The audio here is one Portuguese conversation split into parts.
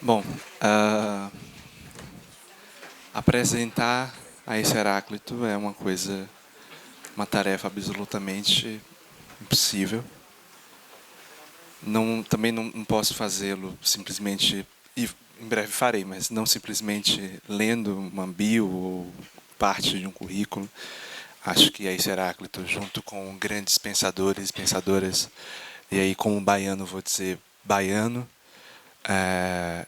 Bom, apresentar a esse Heráclito é uma tarefa absolutamente impossível. Também não posso fazê-lo simplesmente, e em breve farei, mas não simplesmente lendo uma bio ou parte de um currículo. Acho que esse Heráclito, junto com grandes pensadores e pensadoras, e aí como baiano vou dizer baiano,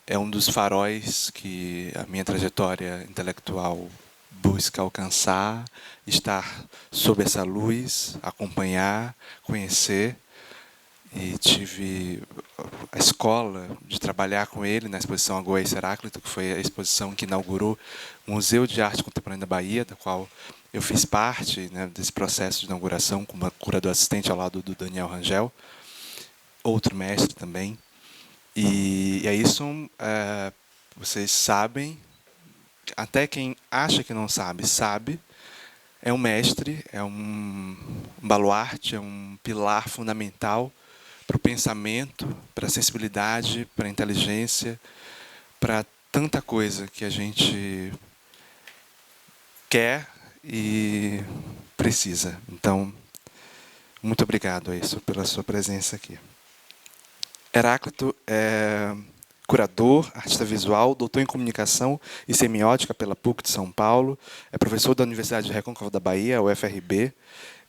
é um dos faróis que a minha trajetória intelectual busca alcançar, estar sob essa luz, acompanhar, conhecer. E tive a escola de trabalhar com ele na exposição Agoés Heráclito, que foi a exposição que inaugurou o Museu de Arte Contemporânea da Bahia, da qual eu fiz parte, né, desse processo de inauguração como curador assistente ao lado do Daniel Rangel, outro mestre também. E é isso, vocês sabem, até quem acha que não sabe, sabe. É um mestre, é um baluarte, é um pilar fundamental para o pensamento, para a sensibilidade, para a inteligência, para tanta coisa que a gente quer e precisa. Então, muito obrigado a isso pela sua presença aqui. Heráclito é curador, artista visual, doutor em comunicação e semiótica pela PUC de São Paulo, é professor da Universidade de Recôncavo da Bahia, UFRB,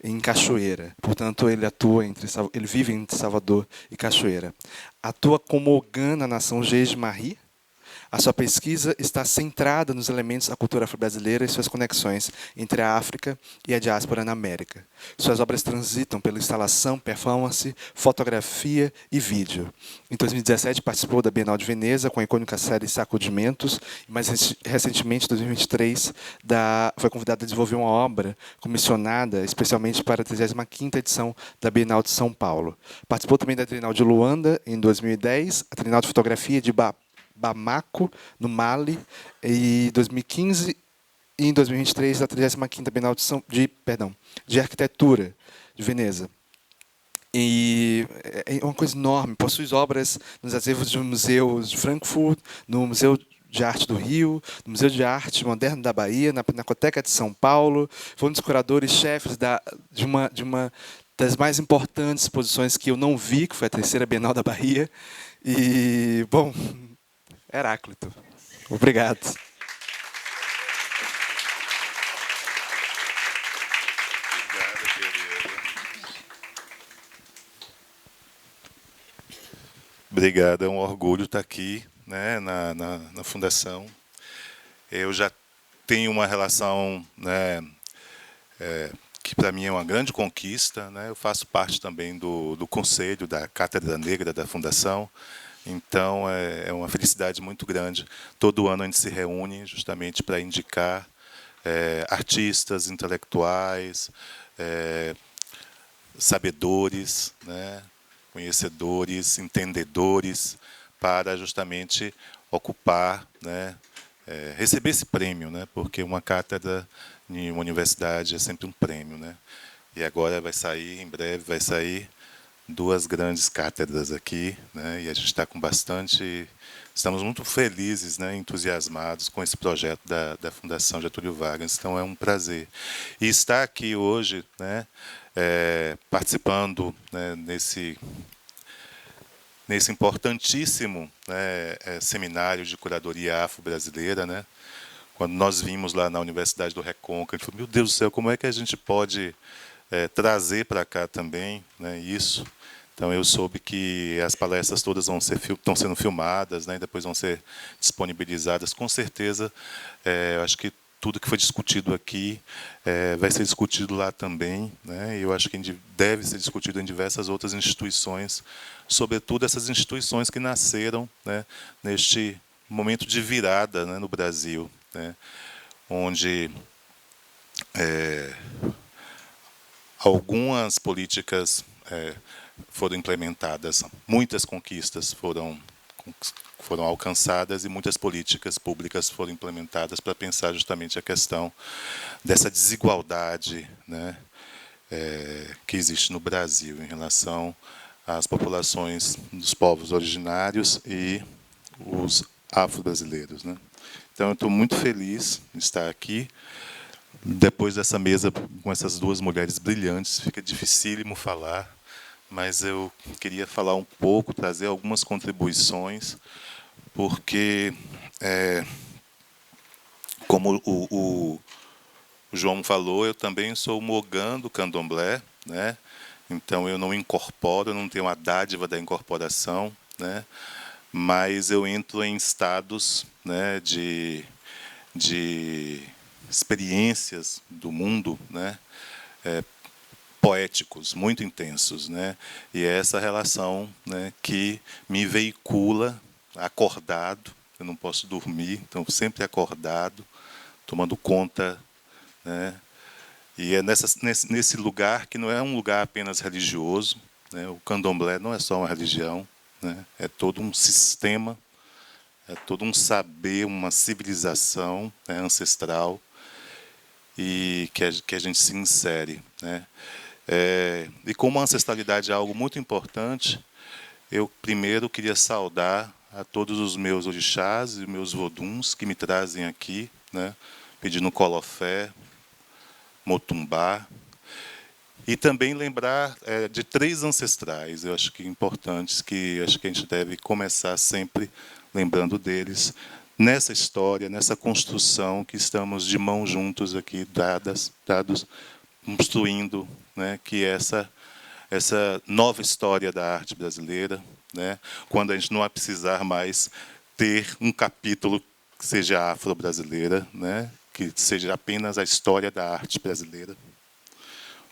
em Cachoeira. Portanto, ele vive entre Salvador e Cachoeira. Atua como Ogã na nação Jeje-Marie. A sua pesquisa está centrada nos elementos da cultura afro-brasileira e suas conexões entre a África e a diáspora na América. Suas obras transitam pela instalação, performance, fotografia e vídeo. Em 2017, participou da Bienal de Veneza com a icônica série Sacudimentos, e mais recentemente, em 2023, foi convidada a desenvolver uma obra comissionada especialmente para a 35ª edição da Bienal de São Paulo. Participou também da Trienal de Luanda, em 2010, a Trienal de Fotografia de Bamako, no Mali, em 2015 e em 2023 a 35ª Bienal de Arquitetura de Veneza. E é uma coisa enorme, possui obras nos acervos do Museu de Frankfurt, no Museu de Arte do Rio, no Museu de Arte Moderna da Bahia, na Pinacoteca de São Paulo. Foi um dos curadores-chefes de uma das mais importantes exposições que eu não vi, que foi a terceira Bienal da Bahia. E, bom, Heráclito. Obrigado. Obrigado, é um orgulho estar aqui, né, na Fundação. Eu já tenho uma relação, né, que para mim é uma grande conquista, né? Eu faço parte também do conselho da Cátedra Negra da Fundação. Então, é uma felicidade muito grande. Todo ano a gente se reúne justamente para indicar artistas, intelectuais, sabedores, né, conhecedores, entendedores, para justamente ocupar, né, receber esse prêmio, né, porque uma cátedra em uma universidade é sempre um prêmio, né? E agora vai sair, em breve, vai sair 2 grandes cátedras aqui, né? E a gente está com estamos muito felizes, né, entusiasmados com esse projeto da Fundação Getúlio Vargas. Então é um prazer. E estar aqui hoje, né, participando, né, nesse importantíssimo, né, seminário de curadoria afro-brasileira, né? Quando nós vimos lá na Universidade do Recôncavo, a gente falou: meu Deus do céu, como é que a gente pode trazer para cá também, né, isso? Então, eu soube que as palestras todas estão sendo filmadas, né, e depois vão ser disponibilizadas. Com certeza, eu acho que tudo que foi discutido aqui vai ser discutido lá também, né? E eu acho que deve ser discutido em diversas outras instituições, sobretudo essas instituições que nasceram, né, neste momento de virada, né, no Brasil, né, onde algumas políticas foram implementadas, muitas conquistas foram alcançadas e muitas políticas públicas foram implementadas para pensar justamente a questão dessa desigualdade, né, que existe no Brasil em relação às populações dos povos originários e os afro-brasileiros, né? Então, eu estou muito feliz de estar aqui. Depois dessa mesa com essas duas mulheres brilhantes, fica dificílimo falar, mas eu queria falar um pouco, trazer algumas contribuições, porque, como o João falou, eu também sou mogã do candomblé, né? Então eu não incorporo, eu não tenho a dádiva da incorporação, né? Mas eu entro em estados, né, de experiências do mundo, né, poéticos, muito intensos, né? E é essa relação, né, que me veicula acordado. Eu não posso dormir, então sempre acordado, tomando conta, né? E é nesse lugar que não é um lugar apenas religioso, né? O candomblé não é só uma religião, né? É todo um sistema, é todo um saber, uma civilização, né, ancestral, e que a gente se insere, né? E como a ancestralidade é algo muito importante, eu primeiro queria saudar a todos os meus orixás e meus voduns que me trazem aqui, né, pedindo colofé, motumbá, e também lembrar de três ancestrais, eu acho que importantes, que acho que a gente deve começar sempre lembrando deles, nessa história, nessa construção que estamos de mãos juntos aqui, dados, construindo, né, que essa nova história da arte brasileira, né, quando a gente não vai precisar mais ter um capítulo que seja afro-brasileira, né, que seja apenas a história da arte brasileira,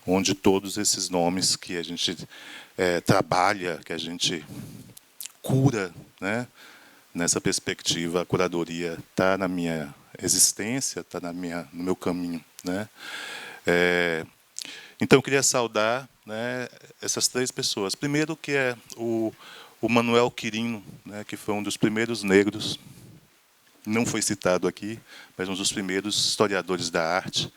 onde todos esses nomes que a gente trabalha, que a gente cura, né, nessa perspectiva, a curadoria está na minha existência, está no meu caminho, né? Então, eu queria saudar, né, essas três pessoas. Primeiro, que é o Manuel Quirino, né, que foi um dos primeiros negros, não foi citado aqui, mas um dos primeiros historiadores da arte,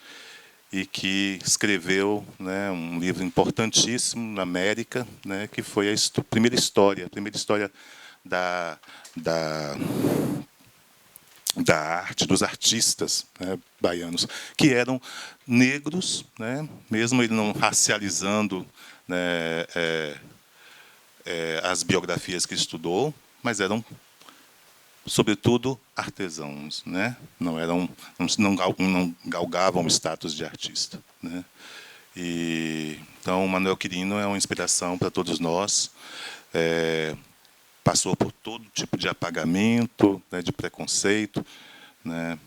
e que escreveu, né, um livro importantíssimo na América, né, que foi a primeira história da, da, da arte, dos artistas, né, baianos, que eram negros, né, mesmo ele não racializando, né, as biografias que estudou, mas eram, sobretudo, artesãos, né? Não galgavam o status de artista, né? E então, Manuel Quirino é uma inspiração para todos nós. Passou por todo tipo de apagamento, né, de preconceito, né?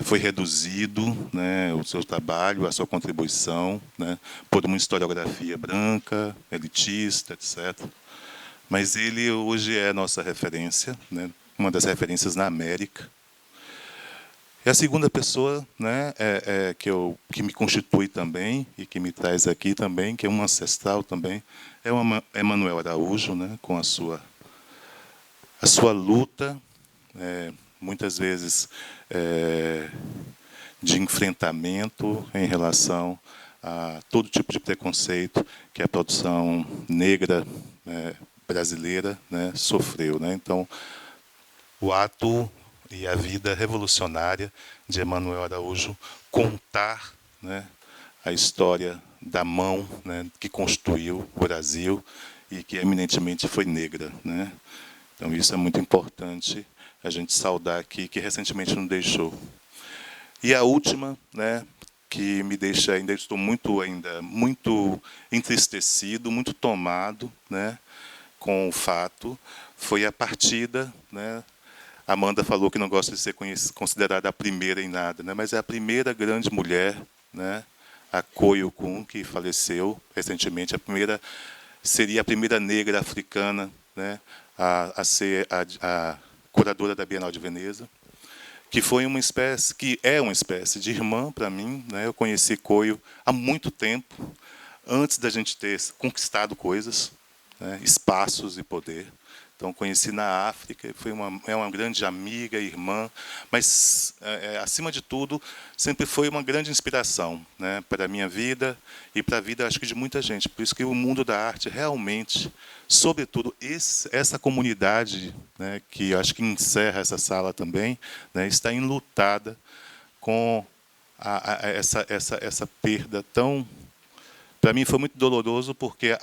Foi reduzido, né, o seu trabalho, a sua contribuição, né, por uma historiografia branca, elitista, etc. Mas ele hoje é nossa referência, né, uma das referências na América. E a segunda pessoa, né, que me constitui também e que me traz aqui também, que é um ancestral também, é o Emanuel Araújo, né, com a sua luta, muitas vezes de enfrentamento em relação a todo tipo de preconceito que a produção negra brasileira, né, sofreu, né? Então, o ato e a vida revolucionária de Emanuel Araújo contar, né, a história da mão, né, que construiu o Brasil e que eminentemente foi negra, né? Então isso é muito importante a gente saudar aqui, que recentemente nos deixou. E a última, né, que me deixa, ainda estou muito entristecido, muito tomado, né, com o fato, foi a partida, né. Amanda falou que não gosta de ser considerada a primeira em nada, né, mas é a primeira grande mulher, né, a Koyo Kun, que faleceu recentemente, seria a primeira negra africana, né, a ser a curadora da Bienal de Veneza, que é uma espécie de irmã para mim, né? Eu conheci Koyo há muito tempo, antes da gente ter conquistado coisas, né, espaços e poder. Então, conheci na África, é uma grande amiga, irmã, mas, acima de tudo, sempre foi uma grande inspiração, né, para a minha vida e para a vida, acho que, de muita gente. Por isso que o mundo da arte, realmente, sobretudo, essa comunidade, né, que eu acho que encerra essa sala também, né, está enlutada com essa perda tão... Para mim, foi muito doloroso, porque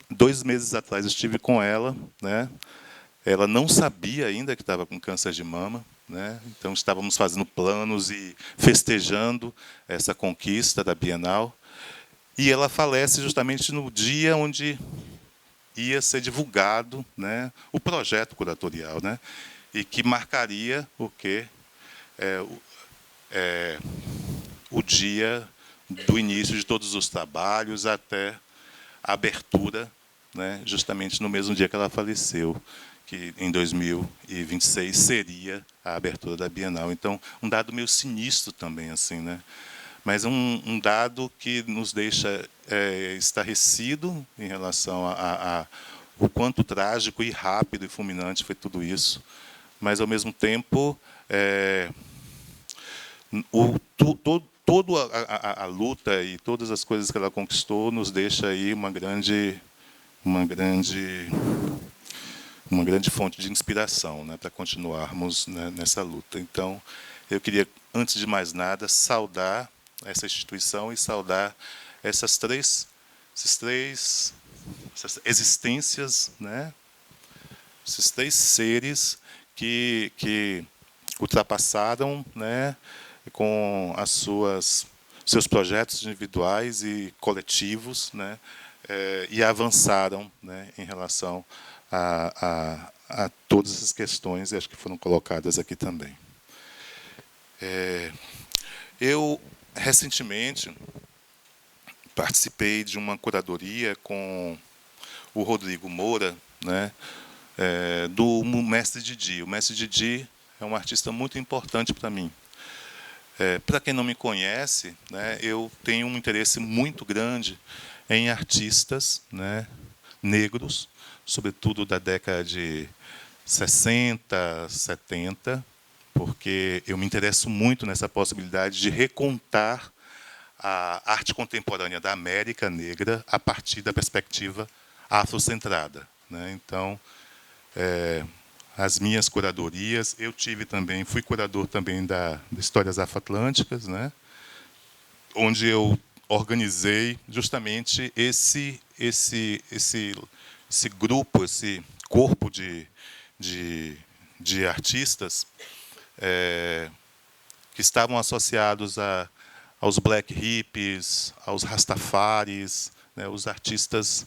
2 meses atrás eu estive com ela, né? Ela não sabia ainda que estava com câncer de mama, né? Então estávamos fazendo planos e festejando essa conquista da Bienal. E ela falece justamente no dia onde ia ser divulgado, né, o projeto curatorial, né? E que marcaria o quê? O dia do início de todos os trabalhos até a abertura, né, justamente no mesmo dia que ela faleceu, que em 2026 seria a abertura da Bienal. Então, um dado meio sinistro também, assim, né? Mas um dado que nos deixa estarrecido em relação a o quanto trágico e rápido e fulminante foi tudo isso. Mas, ao mesmo tempo, toda a luta e todas as coisas que ela conquistou nos deixa aí uma grande fonte de inspiração, né, para continuarmos, né, nessa luta. Então, eu queria, antes de mais nada, saudar essa instituição e saudar essas três essas existências, né, esses 3 seres que ultrapassaram, né, com seus projetos individuais e coletivos, né, e avançaram, né, em relação a todas essas questões, e acho que foram colocadas aqui também. Eu, recentemente, participei de uma curadoria com o Rodrigo Moura, né, do Mestre Didi. O Mestre Didi é um artista muito importante para mim. Para quem não me conhece, né, eu tenho um interesse muito grande em artistas, né, negros, sobretudo da década de 60, 70, porque eu me interesso muito nessa possibilidade de recontar a arte contemporânea da América Negra a partir da perspectiva afrocentrada, né? Então, as minhas curadorias, fui curador também da Histórias Afroatlânticas, né, onde eu organizei justamente esse grupo, esse corpo de artistas que estavam associados aos black hippies, aos rastafaris, né, os artistas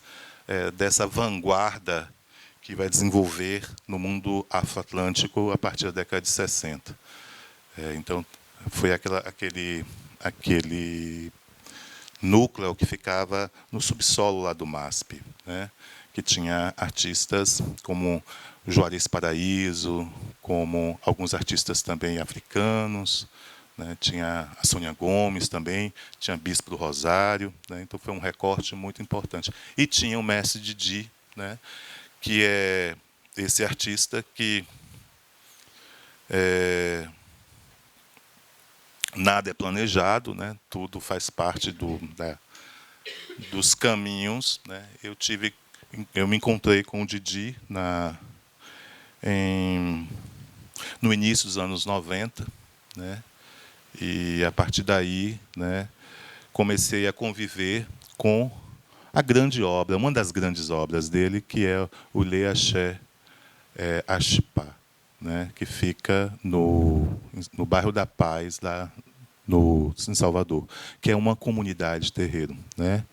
dessa vanguarda que vai desenvolver no mundo afroatlântico a partir da década de 60. Então, foi aquele núcleo que ficava no subsolo lá do MASP, né, que tinha artistas como Juarez Paraíso, como alguns artistas também africanos, né, tinha a Sônia Gomes também, tinha Bispo do Rosário, né, então foi um recorte muito importante. E tinha o Mestre Didi, né, que é esse artista que nada é planejado, né, tudo faz parte dos caminhos, né. Eu me encontrei com o Didi no início dos anos 90, né, e a partir daí, né, comecei a conviver com a grande obra, uma das grandes obras dele, que é o Lê Axé Axipá, né, que fica no bairro da Paz, lá em Salvador, que é uma comunidade terreiro, né.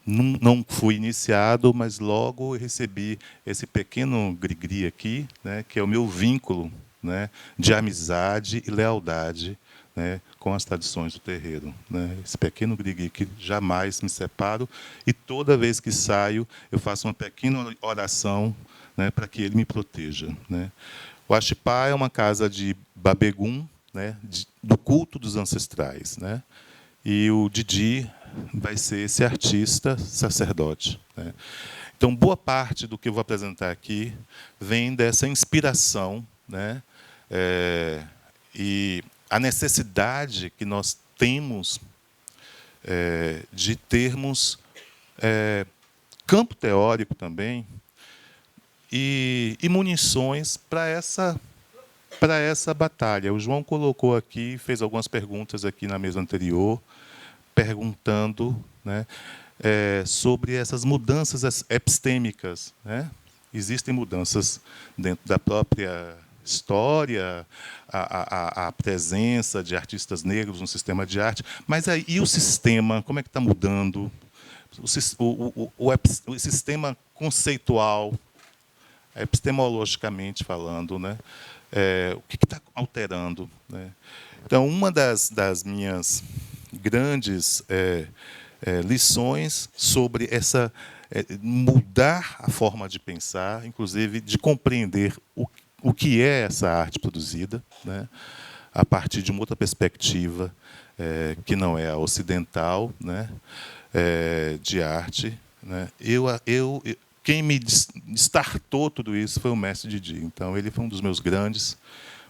Não fui iniciado, mas logo recebi esse pequeno grigri aqui, né, que é o meu vínculo, né, de amizade e lealdade, né, com as tradições do terreiro, né, esse pequeno grigri que jamais me separo, e toda vez que saio eu faço uma pequena oração, né, para que ele me proteja, né. O Axipá é uma casa de Babegum, né, do culto dos ancestrais, né, e o Didi vai ser esse artista sacerdote, né? Então, boa parte do que eu vou apresentar aqui vem dessa inspiração, né? E a necessidade que nós temos de termos campo teórico também e munições para essa batalha. O João colocou aqui, fez algumas perguntas aqui na mesa anterior, perguntando, né, sobre essas mudanças epistêmicas, né? Existem mudanças dentro da própria história, a presença de artistas negros no sistema de arte, mas aí e o sistema, como é que está mudando? O sistema conceitual, epistemologicamente falando, né? O que está alterando, né? Então, uma das minhas grandes lições sobre essa mudar a forma de pensar, inclusive de compreender o que é essa arte produzida, né, a partir de uma outra perspectiva que não é a ocidental, né, de arte, né. Quem me startou tudo isso foi o mestre Didi. Então, ele foi um dos meus grandes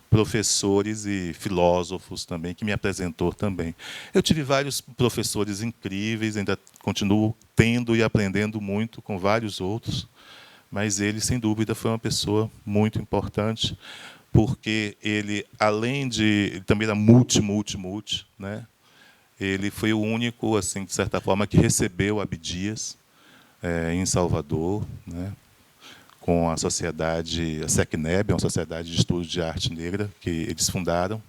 professores e filósofos também, que me apresentou também. Eu tive vários professores incríveis, ainda continuo tendo e aprendendo muito com vários outros, mas ele, sem dúvida, foi uma pessoa muito importante, porque ele, além de... Ele também era multi, né? Ele foi o único, assim, de certa forma, que recebeu Abdias em Salvador, né? Com a sociedade, a SECNEB, uma sociedade de estudos de arte negra, que eles fundaram.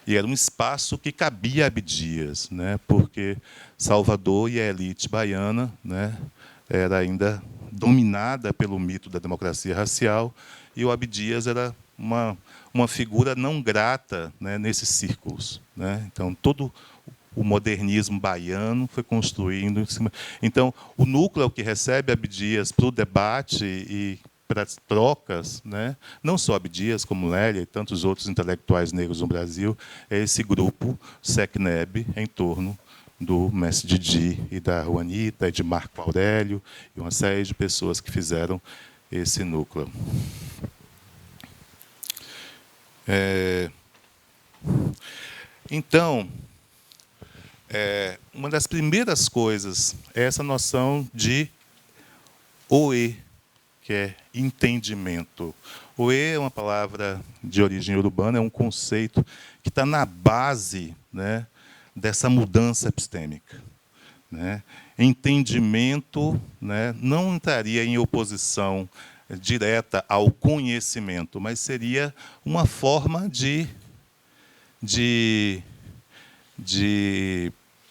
E era um espaço que cabia a Abdias, né? Porque Salvador e a elite baiana, né, era ainda dominada pelo mito da democracia racial, e o Abdias era uma figura não grata, né, nesses círculos, né? Então, todo o modernismo baiano foi construindo em cima. Então, o núcleo que recebe Abdias para o debate e para as trocas, né, não só Abdias, como Lélia e tantos outros intelectuais negros no Brasil, é esse grupo SECNEB em torno do mestre Didi e da Juanita, e de Marco Aurélio, e uma série de pessoas que fizeram esse núcleo. Então, uma das primeiras coisas é essa noção de OE, que é entendimento. OE é uma palavra de origem urbana, é um conceito que está na base, né, dessa mudança epistêmica, né? Entendimento, né, não entraria em oposição direta ao conhecimento, mas seria uma forma de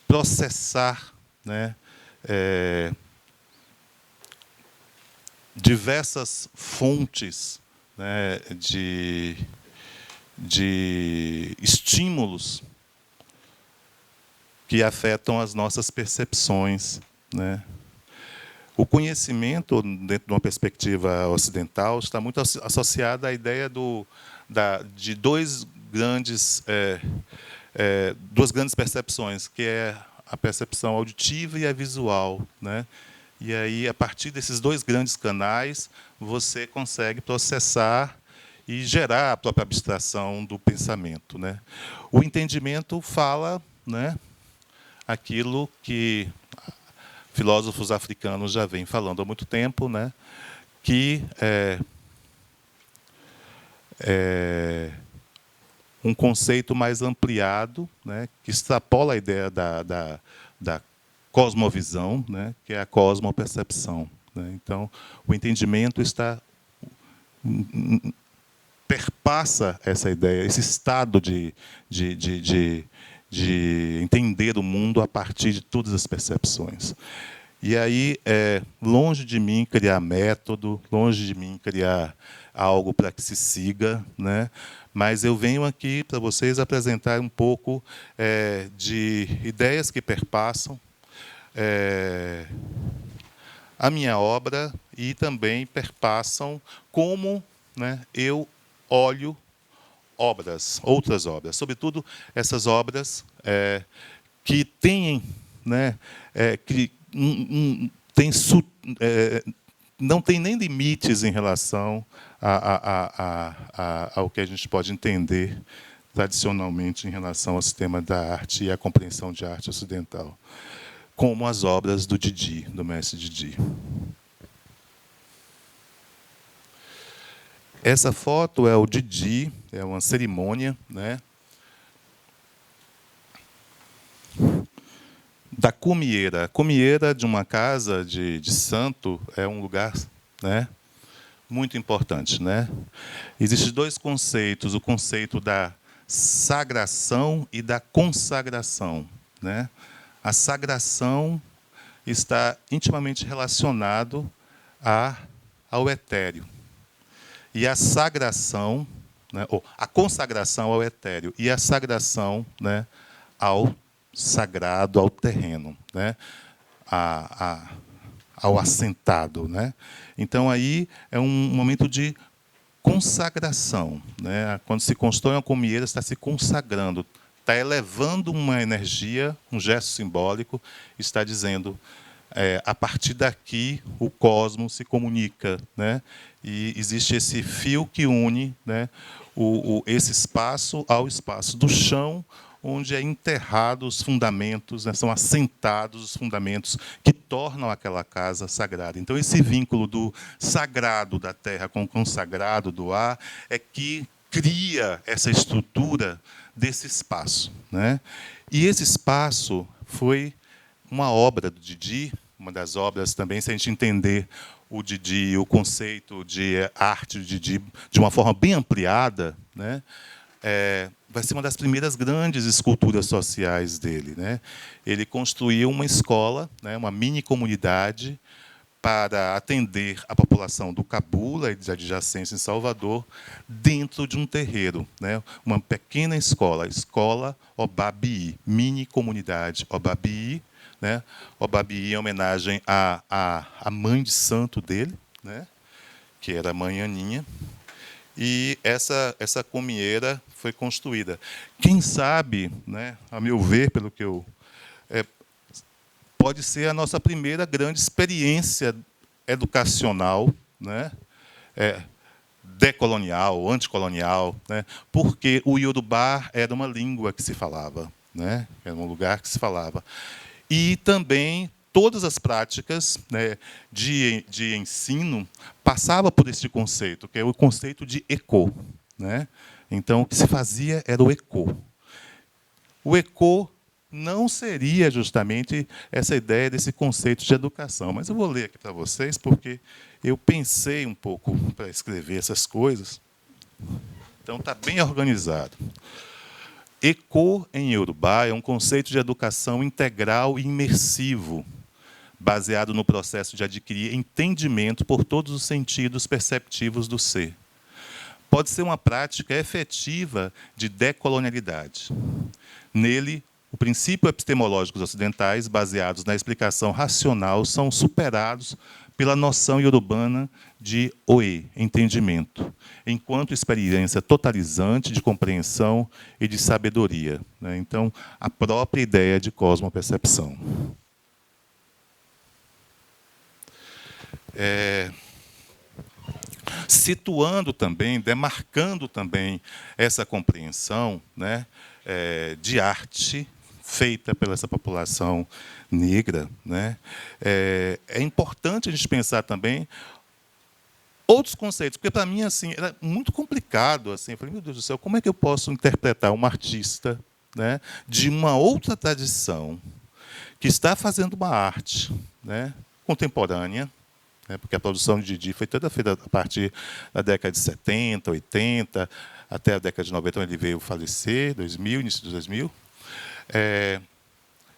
processar, né, diversas fontes, né, de estímulos que afetam as nossas percepções, né? O conhecimento, dentro de uma perspectiva ocidental, está muito associado à ideia de duas grandes percepções, que é a percepção auditiva e a visual, né? E aí, a partir desses dois grandes canais, você consegue processar e gerar a própria abstração do pensamento, né? O entendimento fala, né, aquilo que filósofos africanos já vêm falando há muito tempo, né, que um conceito mais ampliado, né, que extrapola a ideia da cosmovisão, né, que é a cosmopercepção, né? Então, o entendimento perpassa essa ideia, esse estado de entender o mundo a partir de todas as percepções. E aí, longe de mim criar método, longe de mim criar algo para que se siga, né? Mas eu venho aqui para vocês apresentar um pouco de ideias que perpassam a minha obra e também perpassam como, né, eu olho outras obras, sobretudo essas obras que têm, né, que não tem nem limites em relação ao que a gente pode entender tradicionalmente em relação ao sistema da arte e à compreensão de arte ocidental, como as obras do Didi, do mestre Didi. Essa foto é o Didi, é uma cerimônia, né, da cumieira. A cumieira de uma casa de santo é um lugar, né, muito importante, né? Existem dois conceitos, o conceito da sagração e da consagração, né? A sagração está intimamente relacionado ao etéreo. E a sagração, né, ou a consagração ao etéreo e a sagração, né, ao sagrado, ao terreno, né, ao assentado, né? Então aí é um momento de consagração, né? Quando se constrói uma cumieira, está se consagrando, está elevando uma energia, um gesto simbólico, está dizendo a partir daqui o cosmos se comunica, né? E existe esse fio que une, né, esse espaço ao espaço do chão, onde é enterrado os fundamentos, né, são assentados os fundamentos que tornam aquela casa sagrada. Então, esse vínculo do sagrado da terra com o consagrado do ar é que cria essa estrutura desse espaço, né? E esse espaço foi uma obra do Didi, uma das obras também, se a gente entender o Didi, o conceito de arte do Didi de uma forma bem ampliada, né, vai ser uma das primeiras grandes esculturas sociais dele, né? Ele construiu uma escola, né, uma mini comunidade para atender a população do Cabula e dos adjacentes em Salvador, dentro de um terreiro, né? Uma pequena escola, a Escola Obabii, mini comunidade Obabii, né? Obabii em homenagem à mãe de santo dele, né, que era a mãe Aninha. E essa cumieira foi construída. Quem sabe, né, a meu ver, pelo que pode ser a nossa primeira grande experiência educacional, né, decolonial, anticolonial, né, porque o Iorubá era uma língua que se falava, né, era um lugar que se falava. E também todas as práticas, né, de ensino passavam por esse conceito, que é o conceito de eco, né? Então, o que se fazia era o eco. O eco não seria justamente essa ideia desse conceito de educação. Mas eu vou ler aqui para vocês, porque eu pensei um pouco para escrever essas coisas. Então, está bem organizado. Eco, em Iorubá, é um conceito de educação integral e imersivo, baseado no processo de adquirir entendimento por todos os sentidos perceptivos do ser. Pode ser uma prática efetiva de decolonialidade. Nele, o princípio epistemológicos ocidentais, baseados na explicação racional, são superados pela noção iorubana de oe, entendimento, enquanto experiência totalizante de compreensão e de sabedoria, né? Então, a própria ideia de cosmopercepção. Situando também, demarcando também essa compreensão, né, de arte feita pela essa população negra, né, é importante a gente pensar também outros conceitos, porque para mim assim era muito complicado, assim, eu falei, meu Deus do céu, como é que eu posso interpretar uma artista, né, de uma outra tradição que está fazendo uma arte, né, contemporânea, né, porque a produção de Didi foi toda feita a partir da década de 70, 80, até a década de 90, onde ele veio falecer, 2000, início de 2000.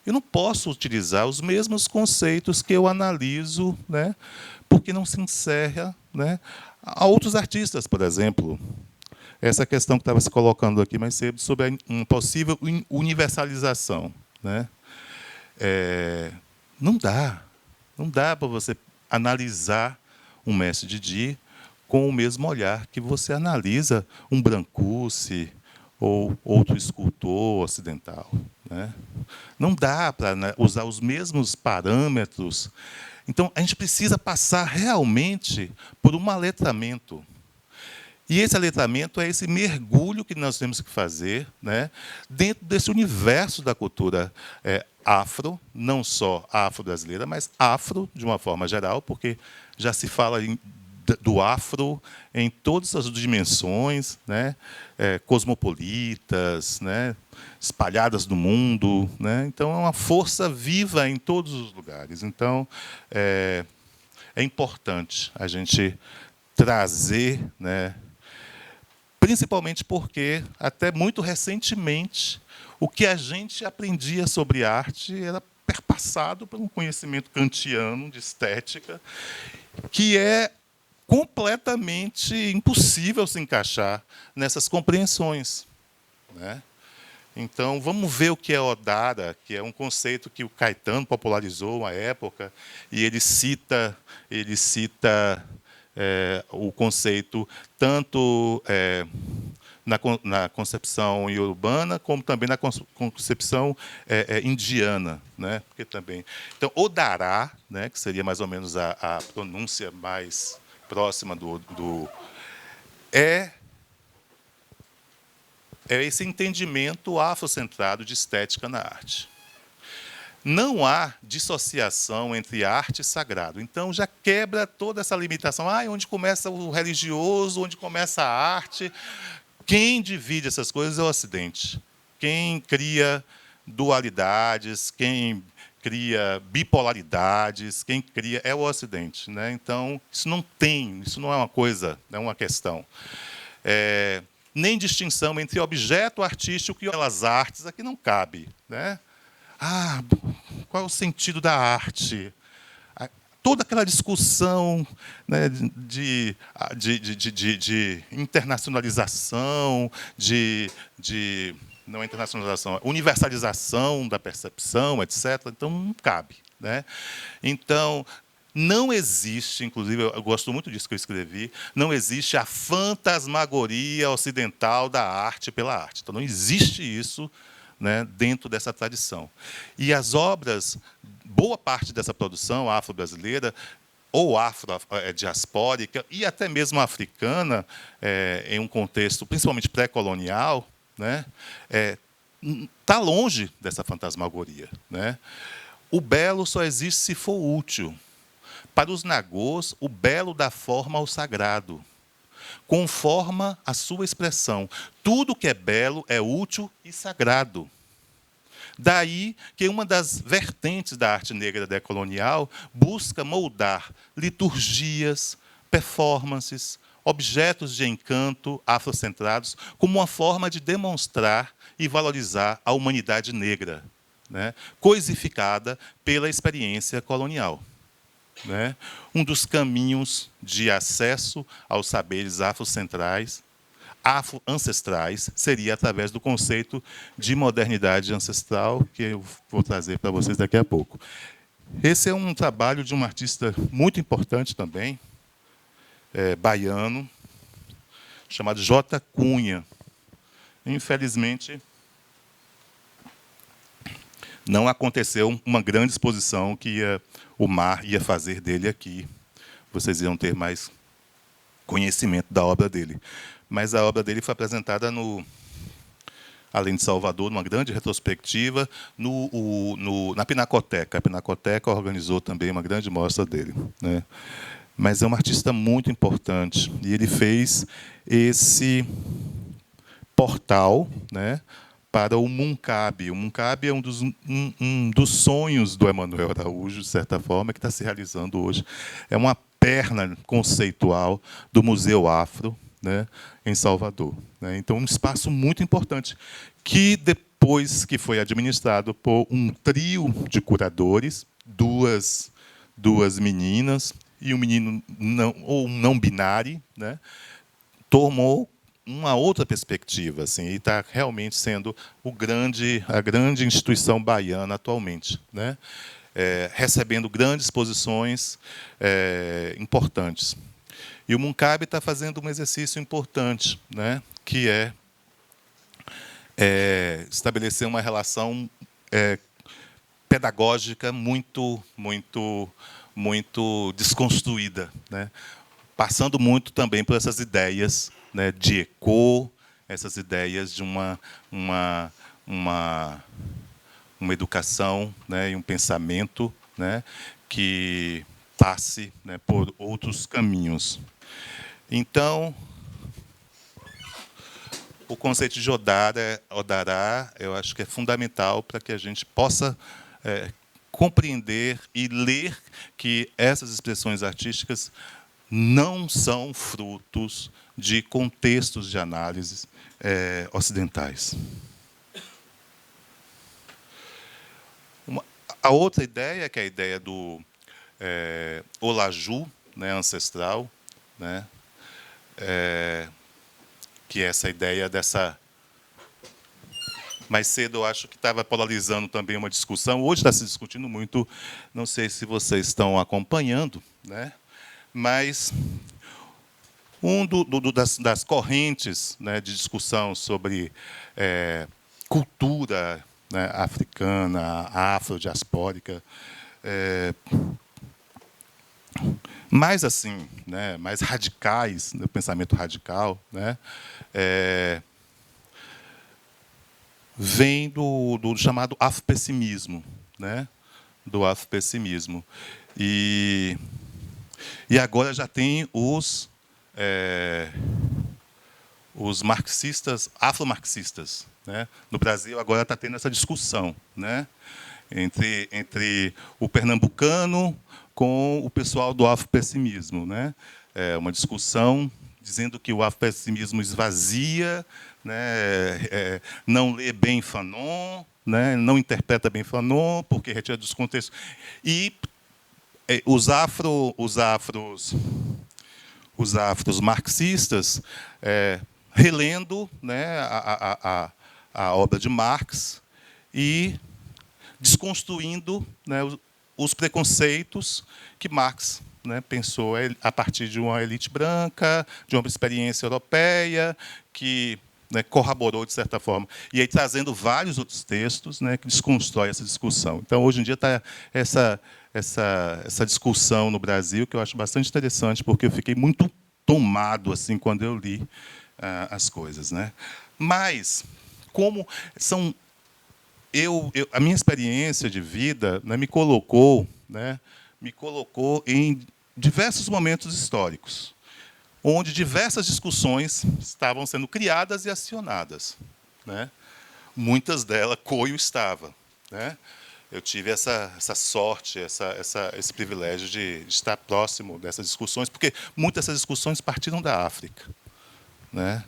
Eu não posso utilizar os mesmos conceitos que eu analiso, né, porque não se encerra, né, a outros artistas, por exemplo. Essa questão que estava se colocando aqui mais cedo sobre uma possível universalização, né? Não dá para você analisar um mestre Didi com o mesmo olhar que você analisa um Brancusi ou outro escultor ocidental. né? Não dá para, né, usar os mesmos parâmetros. Então, a gente precisa passar realmente por um aletramento. E esse aletramento é esse mergulho que nós temos que fazer, né, dentro desse universo da cultura afro, não só afro-brasileira, mas afro de uma forma geral, porque já se fala do afro em todas as dimensões, né, cosmopolitas, né, espalhadas no mundo, né? Então é uma força viva em todos os lugares. Então é importante a gente trazer, né, principalmente porque, até muito recentemente, o que a gente aprendia sobre arte era perpassado por um conhecimento kantiano de estética, que é completamente impossível se encaixar nessas compreensões, né? Então, vamos ver o que é Odara, que é um conceito que o Caetano popularizou à época, e ele cita o conceito tanto na concepção iorubana, como também na concepção indiana, né? Porque também, então, Odará, né, que seria mais ou menos a pronúncia mais próxima é esse entendimento afrocentrado de estética na arte. Não há dissociação entre arte e sagrado. Então, já quebra toda essa limitação. Onde começa o religioso, onde começa a arte. Quem divide essas coisas é o Ocidente. Quem cria dualidades, quem cria bipolaridades, quem cria é o Ocidente, né? Então, isso não é uma coisa, não é uma questão. Nem distinção entre objeto artístico e as artes, aqui não cabe, né? Qual é o sentido da arte? Toda aquela discussão, né, de internacionalização, não é internacionalização, universalização da percepção, etc. Então, não cabe, né? Então, não existe, inclusive, eu gosto muito disso que eu escrevi, não existe a fantasmagoria ocidental da arte pela arte. Então, não existe isso, né, dentro dessa tradição. E as obras, boa parte dessa produção afro-brasileira, ou afro-diaspórica, e até mesmo africana, em um contexto principalmente pré-colonial, né, está longe dessa fantasmagoria, né? O belo só existe se for útil. Para os nagôs, o belo dá forma ao sagrado, conforma a sua expressão. Tudo que é belo é útil e sagrado. Daí que uma das vertentes da arte negra decolonial busca moldar liturgias, performances, objetos de encanto afrocentrados como uma forma de demonstrar e valorizar a humanidade negra, né, coisificada pela experiência colonial. Né? Um dos caminhos de acesso aos saberes afrocentrais, afro-ancestrais, seria através do conceito de modernidade ancestral, que eu vou trazer para vocês daqui a pouco. Esse é um trabalho de um artista muito importante também, baiano, chamado J. Cunha. Infelizmente, não aconteceu uma grande exposição que o MAR ia fazer dele aqui. Vocês iam ter mais conhecimento da obra dele. Mas a obra dele foi apresentada além de Salvador, numa grande retrospectiva, na Pinacoteca. A Pinacoteca organizou também uma grande mostra dele, né? Mas é um artista muito importante. E ele fez esse portal, né, para o Muncab. O Muncab é um dos sonhos do Emanuel Araújo, de certa forma, que está se realizando hoje. É uma perna conceitual do Museu Afro, né, em Salvador. Né? Então, um espaço muito importante, que depois que foi administrado por um trio de curadores, duas meninas e um menino não binário, né, tomou uma outra perspectiva, assim, e está realmente sendo a grande instituição baiana atualmente, né? Recebendo grandes exposições importantes. E o Muncab está fazendo um exercício importante, né? Que é estabelecer uma relação pedagógica muito desconstruída, né? Passando muito também por essas ideias, né, de eco, essas ideias de uma educação, né, e um pensamento, né, que passe, né, por outros caminhos. Então, o conceito de Odará, eu acho que é fundamental para que a gente possa compreender e ler que essas expressões artísticas não são frutos de contextos de análise ocidentais. A outra ideia, que é a ideia do Olaju, né, ancestral, né, que é essa ideia dessa... Mais cedo, eu acho que estava polarizando também uma discussão. Hoje está se discutindo muito, não sei se vocês estão acompanhando, né, mas das correntes, né, de discussão sobre cultura, né, africana, afrodiaspórica, mais assim, né, mais radicais, no pensamento radical, né, vem do chamado afropessimismo, né, do afropessimismo. E agora já tem os marxistas, afromarxistas, né? No Brasil agora está tendo essa discussão, né, entre o pernambucano com o pessoal do afropessimismo, né? É uma discussão dizendo que o afropessimismo esvazia, né, não lê bem Fanon, né, não interpreta bem Fanon, porque retira dos contextos. E os afros marxistas relendo, né, a obra de Marx e desconstruindo, né, os preconceitos que Marx, né, pensou a partir de uma elite branca, de uma experiência europeia, que, né, corroborou de certa forma. E aí trazendo vários outros textos, né, que desconstrói essa discussão. Então, hoje em dia está essa discussão no Brasil, que eu acho bastante interessante, porque eu fiquei muito tomado assim quando eu li as coisas, né? Mas como são a minha experiência de vida, né, me colocou em diversos momentos históricos, onde diversas discussões estavam sendo criadas e acionadas, né? Muitas delas Coio estava, né? Eu tive essa sorte, esse privilégio de estar próximo dessas discussões, porque muitas dessas discussões partiram da África, né?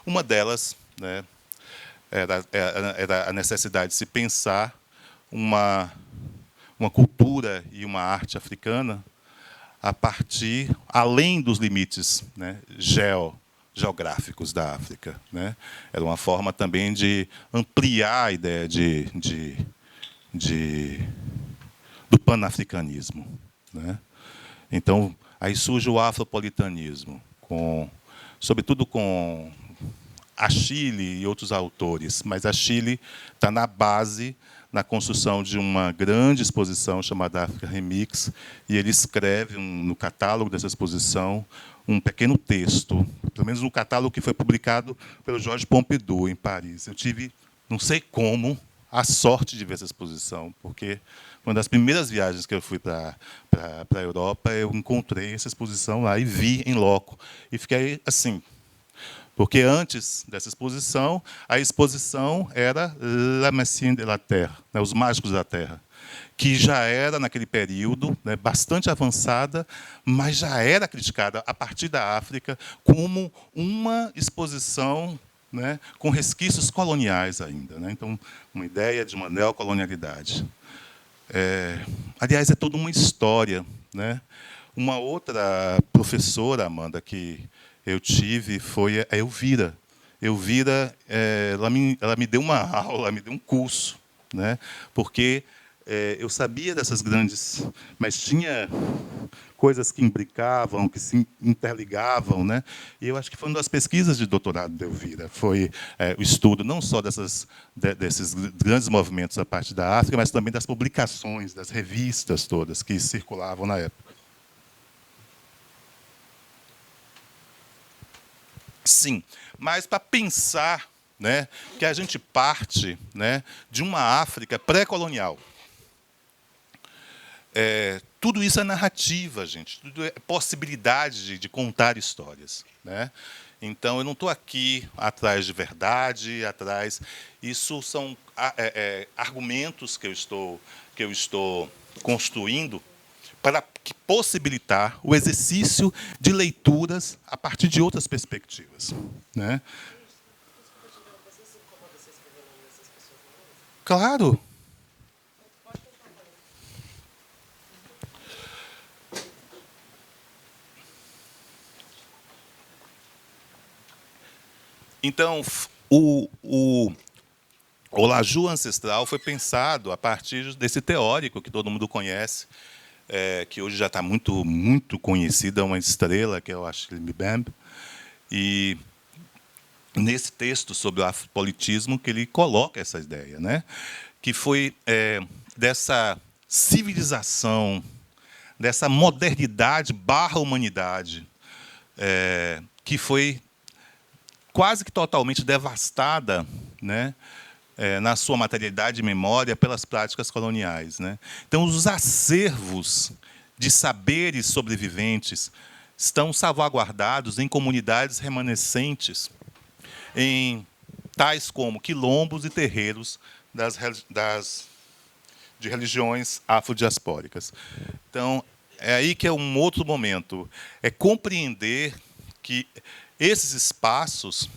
Uma delas, né, era a necessidade de se pensar uma cultura e uma arte africana a partir, além dos limites, né, geográficos da África, né? Era uma forma também de ampliar a ideia do panafricanismo, né? Então, aí surge o afropolitanismo, sobretudo com Achille e outros autores, mas Achille está na base, na construção de uma grande exposição chamada África Remix, e ele escreve no catálogo dessa exposição um pequeno texto, pelo menos no catálogo que foi publicado pelo Georges Pompidou, em Paris. Eu tive, não sei como, a sorte de ver essa exposição, porque uma das primeiras viagens que eu fui para a Europa, eu encontrei essa exposição lá e vi em loco. E fiquei assim, porque antes dessa exposição, a exposição era La Médecine de la Terre, né, os mágicos da Terra, que já era, naquele período, né, bastante avançada, mas já era criticada, a partir da África, como uma exposição, né, com resquícios coloniais ainda, né? Então, uma ideia de uma neocolonialidade. Aliás, é toda uma história, né? Uma outra professora, Amanda, que eu tive foi a Elvira. Elvira, ela me deu uma aula, me deu um curso, né? Porque eu sabia dessas grandes, mas tinha coisas que imbricavam, que se interligavam, né? E eu acho que foi uma das pesquisas de doutorado de Elvira, foi o estudo não só desses grandes movimentos a partir da África, mas também das publicações, das revistas todas que circulavam na época. Sim, mas para pensar, né, que a gente parte, né, de uma África pré-colonial. Tudo isso é narrativa, gente. Tudo é possibilidade de contar histórias, né? Então, eu não estou aqui atrás de verdade, atrás. Isso são argumentos que eu estou construindo para possibilitar o exercício de leituras a partir de outras perspectivas, né? Claro. Então, o Olaju ancestral foi pensado a partir desse teórico que todo mundo conhece, que hoje já está muito conhecido, é uma estrela, que é o Achille Mbembe. E nesse texto sobre o afropolitismo que ele coloca essa ideia, né? Que foi dessa civilização, dessa modernidade barra humanidade, que foi quase que totalmente devastada, né, na sua materialidade e memória pelas práticas coloniais, né? Então, os acervos de saberes sobreviventes estão salvaguardados em comunidades remanescentes, em tais como quilombos e terreiros de religiões afrodiaspóricas. Então, é aí que é um outro momento, é compreender que esses espaços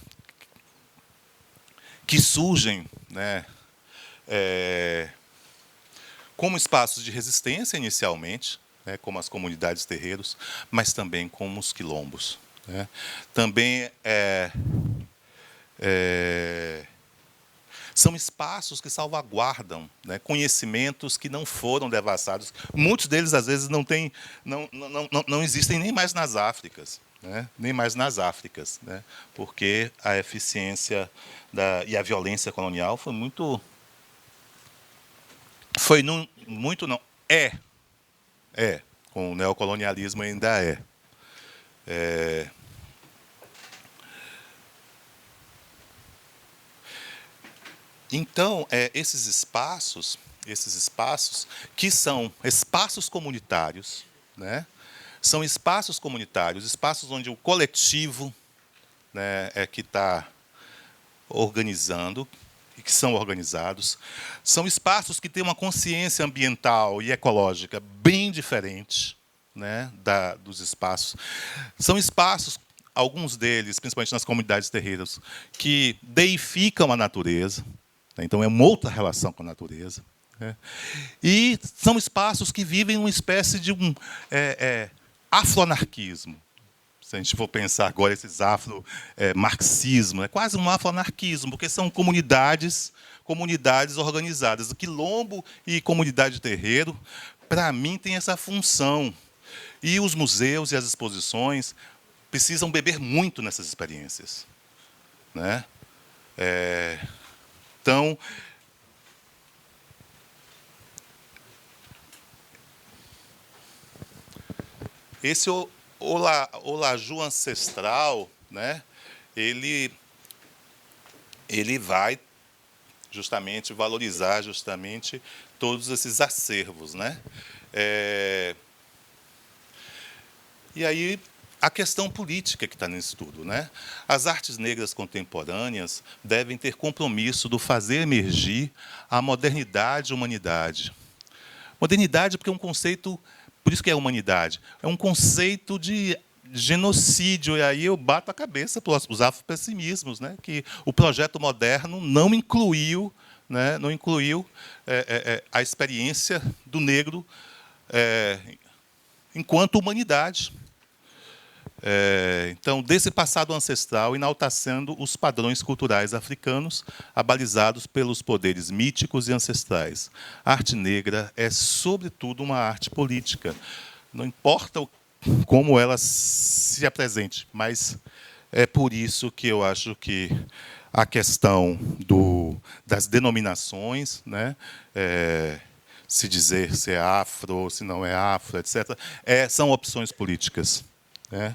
que surgem, né, como espaços de resistência inicialmente, né, como as comunidades terreiros, mas também como os quilombos, né? Também são espaços que salvaguardam, né, conhecimentos que não foram devassados. Muitos deles, às vezes, não existem nem mais nas Áfricas, né? Nem mais nas Áfricas, né? Porque a eficiência e a violência colonial foi muito... com o neocolonialismo ainda é. Então, esses espaços que são espaços comunitários, né? São espaços comunitários, espaços onde o coletivo, né, é que está organizando, e que são organizados. São espaços que têm uma consciência ambiental e ecológica bem diferente, né, dos espaços. São espaços, alguns deles, principalmente nas comunidades terreiras, que deificam a natureza. Então, é uma outra relação com a natureza. Né? E são espaços que vivem uma espécie de afroanarquismo. Se a gente for pensar agora esses afro-marxismo, é quase um afro-anarquismo, porque são comunidades organizadas. O quilombo e comunidade terreiro, para mim, tem essa função. E os museus e as exposições precisam beber muito nessas experiências, né? Então, esse Olaju ancestral, né, ele vai justamente valorizar justamente todos esses acervos, né? E aí a questão política que está nisso tudo, né? As artes negras contemporâneas devem ter compromisso do fazer emergir a modernidade e humanidade. Modernidade porque é um conceito, por isso que é humanidade, é um conceito de genocídio, e aí eu bato a cabeça para os afropessimismos, né? Que o projeto moderno não incluiu, né? Não incluiu a experiência do negro enquanto humanidade. Então, desse passado ancestral, enaltecendo os padrões culturais africanos, abalizados pelos poderes míticos e ancestrais. A arte negra é, sobretudo, uma arte política. Não importa como ela se apresente, mas é por isso que eu acho que a questão das denominações, né, se dizer se é afro, se não é afro, etc., são opções políticas. Né?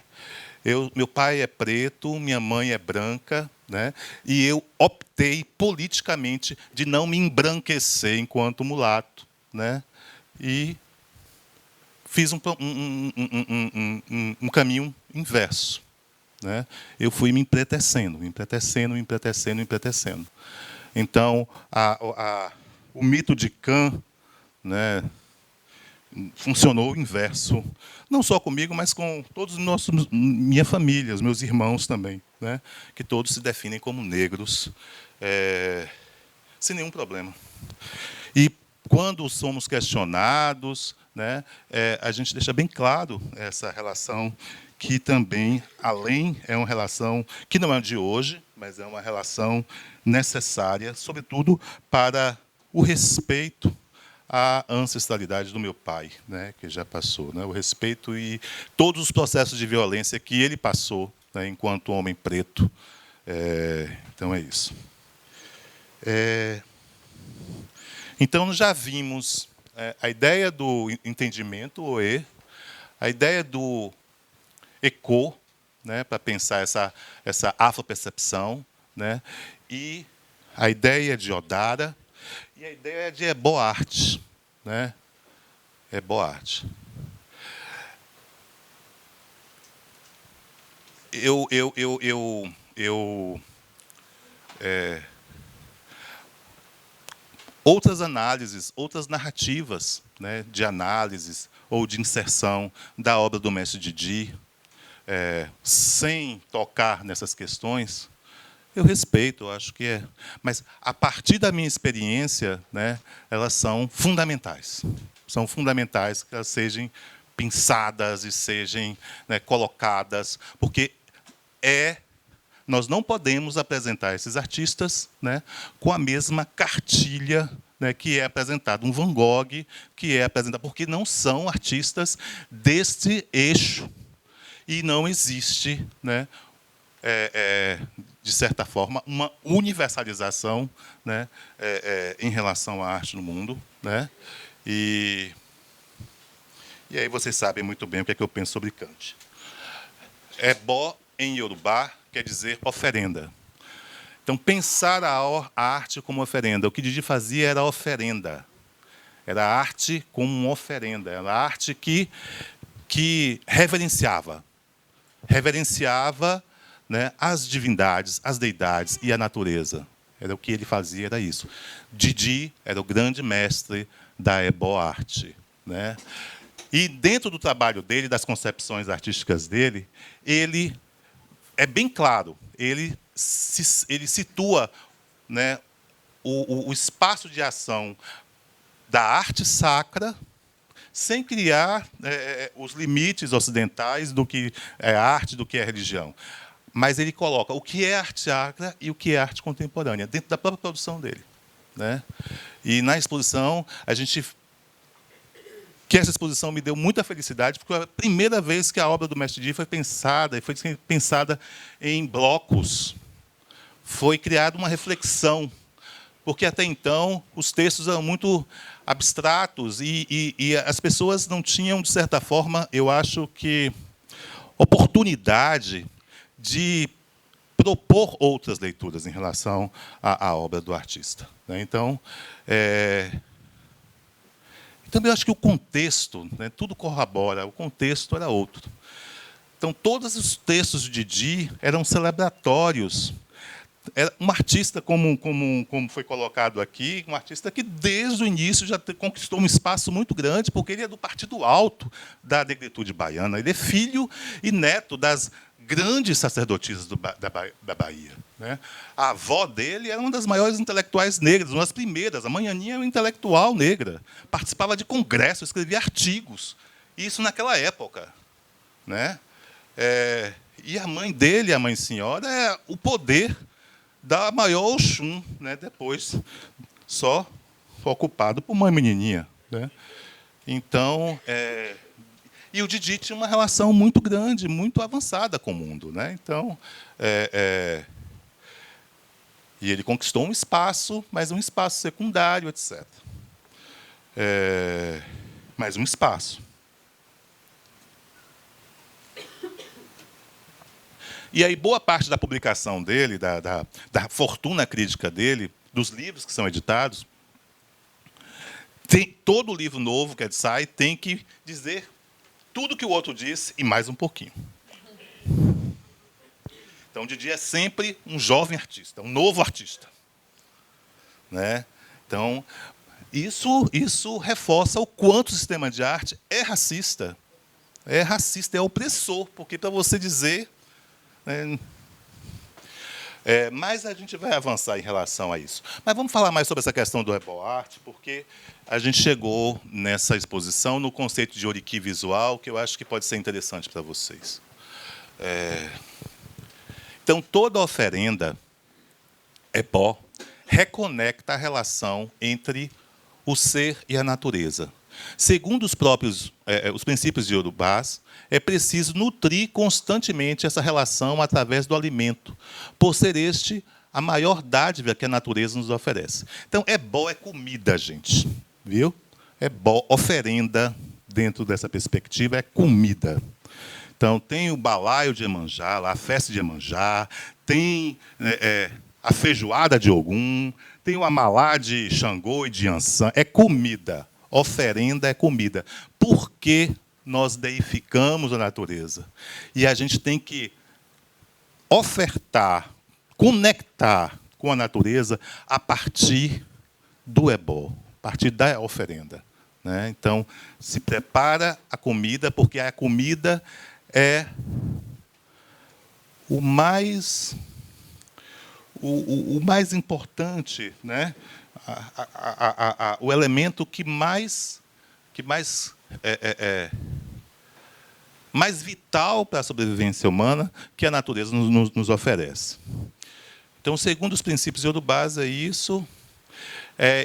Meu pai é preto, minha mãe é branca, né, e eu optei politicamente de não me embranquecer enquanto mulato, né, e fiz um caminho inverso. Né? Eu fui me empretecendo, me empretecendo, me empretecendo, me empretecendo. Então, o mito de Cã, né, funcionou o inverso, não só comigo, mas com todos minha família, os meus irmãos também, né, que todos se definem como negros, sem nenhum problema. E quando somos questionados, né, a gente deixa bem claro essa relação que também, além, é uma relação que não é de hoje, mas é uma relação necessária, sobretudo para o respeito à ancestralidade do meu pai, né, que já passou, né, o respeito e todos os processos de violência que ele passou, né, enquanto homem preto. Então é isso. Então já vimos a ideia do entendimento, o E, a ideia do ECO, né, para pensar essa afropercepção, né, e a ideia de Odara e a ideia de Eboarte, né, Eboarte. Outras análises, outras narrativas, né, de análises ou de inserção da obra do mestre Didi, sem tocar nessas questões, eu respeito, eu acho que é. Mas, a partir da minha experiência, né, elas são fundamentais. São fundamentais que elas sejam pensadas e sejam, né, colocadas, porque nós não podemos apresentar esses artistas, né, com a mesma cartilha, né, que é apresentado um Van Gogh, que é apresentado, porque não são artistas deste eixo. E não existe, né, de certa forma, uma universalização, né, em relação à arte no mundo. Né? E aí vocês sabem muito bem o que é que eu penso sobre Kant. Ebó, em Iorubá, quer dizer oferenda. Então, pensar a arte como oferenda. O que Didi fazia era oferenda. Era a arte como uma oferenda. Era a arte que reverenciava. Reverenciava, né, as divindades, as deidades e a natureza. Era o que ele fazia, era isso. Didi era o grande mestre da eboarte. Né? E, dentro do trabalho dele, das concepções artísticas dele, ele é bem claro, ele situa, né, o espaço de ação da arte sacra, sem criar os limites ocidentais do que é arte, do que é religião. Mas ele coloca o que é arte sacra e o que é arte contemporânea, dentro da própria produção dele. Né? E, na exposição, que essa exposição me deu muita felicidade, porque foi a primeira vez que a obra do mestre Didi foi pensada em blocos. Foi criada uma reflexão, porque, até então, os textos eram muito abstratos e as pessoas não tinham, de certa forma, eu acho que, oportunidade de propor outras leituras em relação à obra do artista. Né? Então, também eu acho que o contexto, né, tudo corrobora, o contexto era outro. Então, todos os textos de Didi eram celebratórios. Era um artista, como foi colocado aqui, um artista que, desde o início, já conquistou um espaço muito grande, porque ele é do partido alto da negritude baiana. Ele é filho e neto das grandes sacerdotisas da Bahia. Né? A avó dele era uma das maiores intelectuais negras, uma das primeiras. A Manhaninha era uma intelectual negra. Participava de congressos, escrevia artigos. Isso naquela época. Né? E a mãe dele, a mãe senhora, é o poder da maior Oxum, né? Depois só ocupado por uma menininha. Né? Então, E o Didi tinha uma relação muito grande, muito avançada com o mundo, né? Então, e ele conquistou um espaço, mas um espaço secundário, etc. Mas um espaço. E aí, boa parte da publicação dele, da fortuna crítica dele, dos livros que são editados, todo livro novo que sai tem que dizer tudo que o outro disse e mais um pouquinho. Então, Didi é sempre um jovem artista, um novo artista, né? Então, isso reforça o quanto o sistema de arte é racista. É racista, é opressor, porque para você dizer... mas a gente vai avançar em relação a isso. Mas vamos falar mais sobre essa questão do Ebol Art, porque a gente chegou nessa exposição no conceito de oriqui visual, que eu acho que pode ser interessante para vocês. Então, toda oferenda Ebó reconecta a relação entre o ser e a natureza. Segundo os próprios os princípios de Yorubás, é preciso nutrir constantemente essa relação através do alimento, por ser este a maior dádiva que a natureza nos oferece. Então, Ebó é comida, gente. Viu? Ebó, oferenda, dentro dessa perspectiva, é comida. Então, tem o balaio de Iemanjá, a festa de Iemanjá, tem a feijoada de Ogum, tem o amalá de Xangô e de Ançã. É comida. Oferenda é comida. Por que nós deificamos a natureza? E a gente tem que ofertar, conectar com a natureza a partir do ebó, a partir da oferenda, né? Então, se prepara a comida, porque a comida é o mais importante, né? O elemento que mais vital para a sobrevivência humana que a natureza nos oferece. Então, segundo os princípios Yorubás, é isso.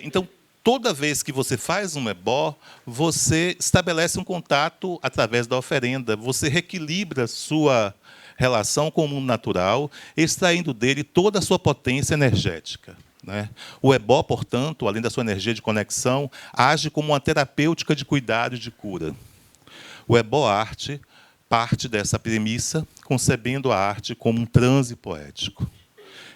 Então, toda vez que você faz um ebó, você estabelece um contato através da oferenda, você reequilibra sua relação com o mundo natural, extraindo dele toda a sua potência energética, né? O ebó, portanto, além da sua energia de conexão, age como uma terapêutica de cuidado e de cura. O ebó arte parte dessa premissa, concebendo a arte como um transe poético.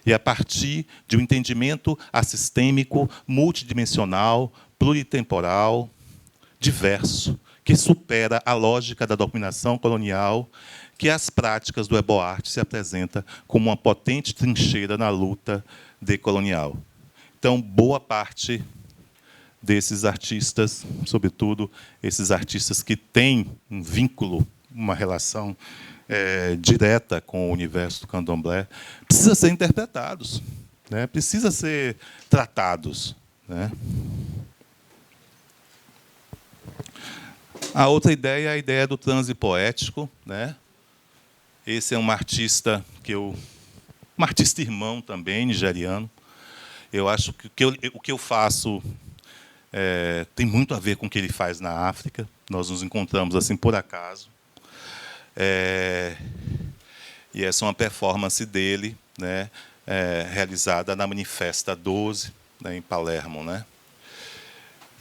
E a partir de um entendimento assistêmico, multidimensional, pluritemporal, diverso, que supera a lógica da dominação colonial, que as práticas do ebó arte se apresenta como uma potente trincheira na luta decolonial. Então, boa parte desses artistas, sobretudo esses artistas que têm um vínculo, uma relação direta com o universo do candomblé, precisa ser interpretados, né? Precisa ser tratados, né? A outra ideia é a ideia do transe poético, né? Esse é um artista um artista irmão também, nigeriano. Eu acho que o que eu faço tem muito a ver com o que ele faz na África. Nós nos encontramos assim por acaso. E essa é uma performance dele, né, realizada na Manifesta 12, né, em Palermo, né?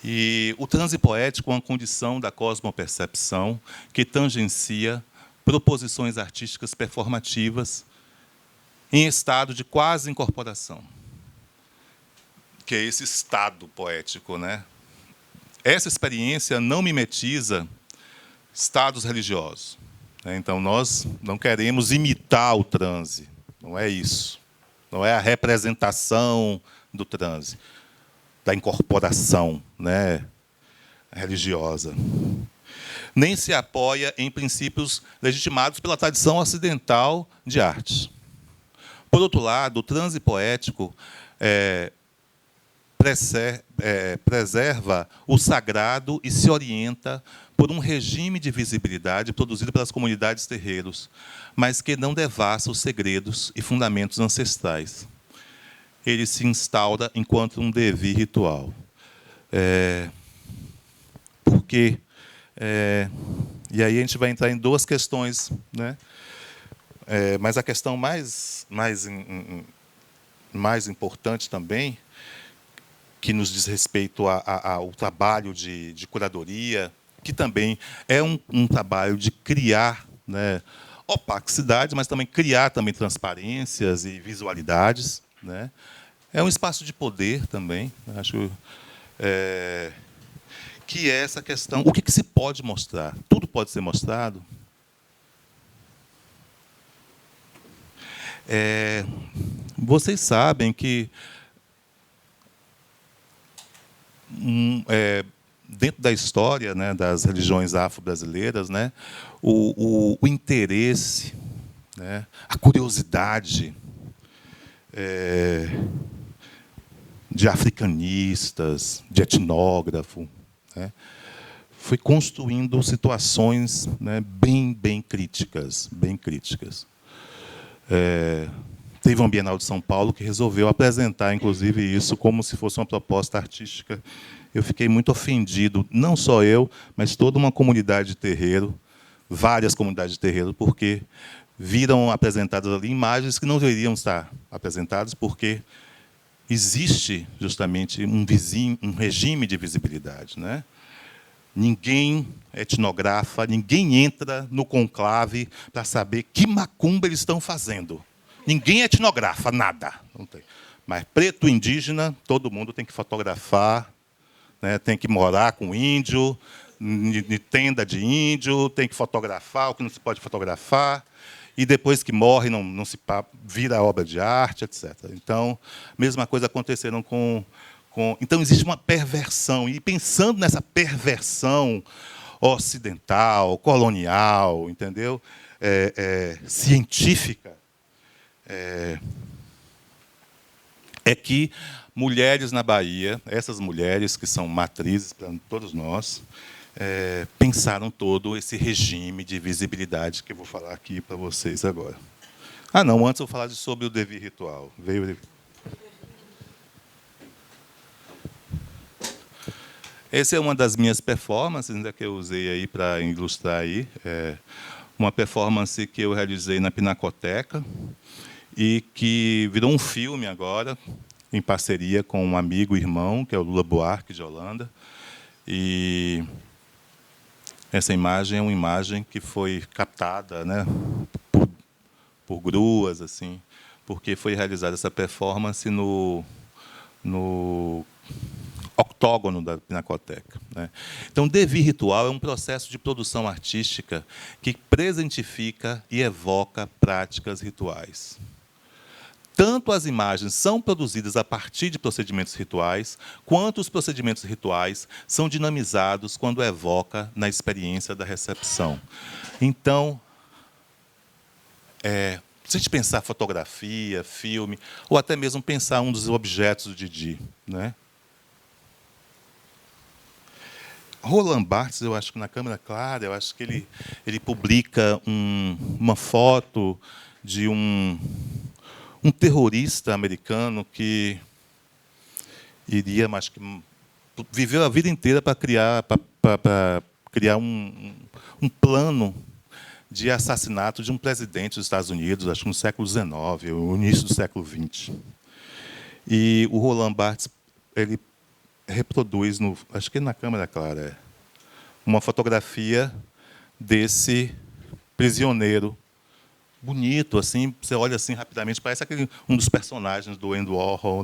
E o transe poético é uma condição da cosmopercepção que tangencia proposições artísticas performativas em estado de quase incorporação, que é esse estado poético, né? Essa experiência não mimetiza estados religiosos. Então, nós não queremos imitar o transe, não é isso. Não é a representação do transe, da incorporação, né, religiosa. Nem se apoia em princípios legitimados pela tradição ocidental de arte. Por outro lado, o transe poético preserva o sagrado e se orienta por um regime de visibilidade produzido pelas comunidades terreiros, mas que não devassa os segredos e fundamentos ancestrais. Ele se instaura enquanto um devir ritual. Porque E aí a gente vai entrar em duas questões, né? Mas a questão mais importante também, que nos diz respeito ao trabalho de curadoria, que também é um trabalho de criar, né, opacidade, mas também criar também transparências e visualidades, né? É um espaço de poder também, acho, que é essa questão. O que se pode mostrar? Tudo pode ser mostrado? Vocês sabem que dentro da história, né, das religiões afro-brasileiras, né, o interesse, né, a curiosidade de africanistas, de etnógrafo, né, foi construindo situações, né, bem críticas, bem críticas. Teve um Bienal de São Paulo que resolveu apresentar, inclusive, isso como se fosse uma proposta artística. Eu fiquei muito ofendido, não só eu, mas toda uma comunidade de terreiro, várias comunidades de terreiro, porque viram apresentadas ali imagens que não deveriam estar apresentadas, porque existe justamente um regime de visibilidade, né? Ninguém etnografa, ninguém entra no conclave para saber que macumba eles estão fazendo. Ninguém etnografa, nada. Não tem. Mas preto, indígena, todo mundo tem que fotografar, né? Tem que morar com índio, de tenda de índio, tem que fotografar o que não se pode fotografar, e depois que morre não se vira obra de arte, etc. Então, mesma coisa aconteceram com. Então, existe uma perversão, e pensando nessa perversão ocidental, colonial, entendeu? Científica, é que mulheres na Bahia, essas mulheres que são matrizes para todos nós, pensaram todo esse regime de visibilidade que eu vou falar aqui para vocês agora. Não, antes eu vou falar sobre o devir ritual. Essa é uma das minhas performances, né, que eu usei aí para ilustrar aí. Uma performance que eu realizei na Pinacoteca e que virou um filme agora, em parceria com um amigo e irmão, que é o Lula Buarque, de Holanda. E essa imagem é uma imagem que foi captada, né, por gruas, assim, porque foi realizada essa performance no octógono da Pinacoteca, né? Então, devir ritual é um processo de produção artística que presentifica e evoca práticas rituais. Tanto as imagens são produzidas a partir de procedimentos rituais, quanto os procedimentos rituais são dinamizados quando evoca na experiência da recepção. Então, se a gente pensar fotografia, filme, ou até mesmo pensar um dos objetos do Didi, né? Roland Barthes, eu acho que na Câmara Clara, eu acho que ele publica uma foto de um terrorista americano que iria, mas que viveu a vida inteira para criar um plano de assassinato de um presidente dos Estados Unidos, acho que no século XIX, o início do século XX. E o Roland Barthes, ele reproduz, acho que na Câmara Clara, uma fotografia desse prisioneiro bonito, assim, você olha assim rapidamente, parece um dos personagens do Andy Warhol,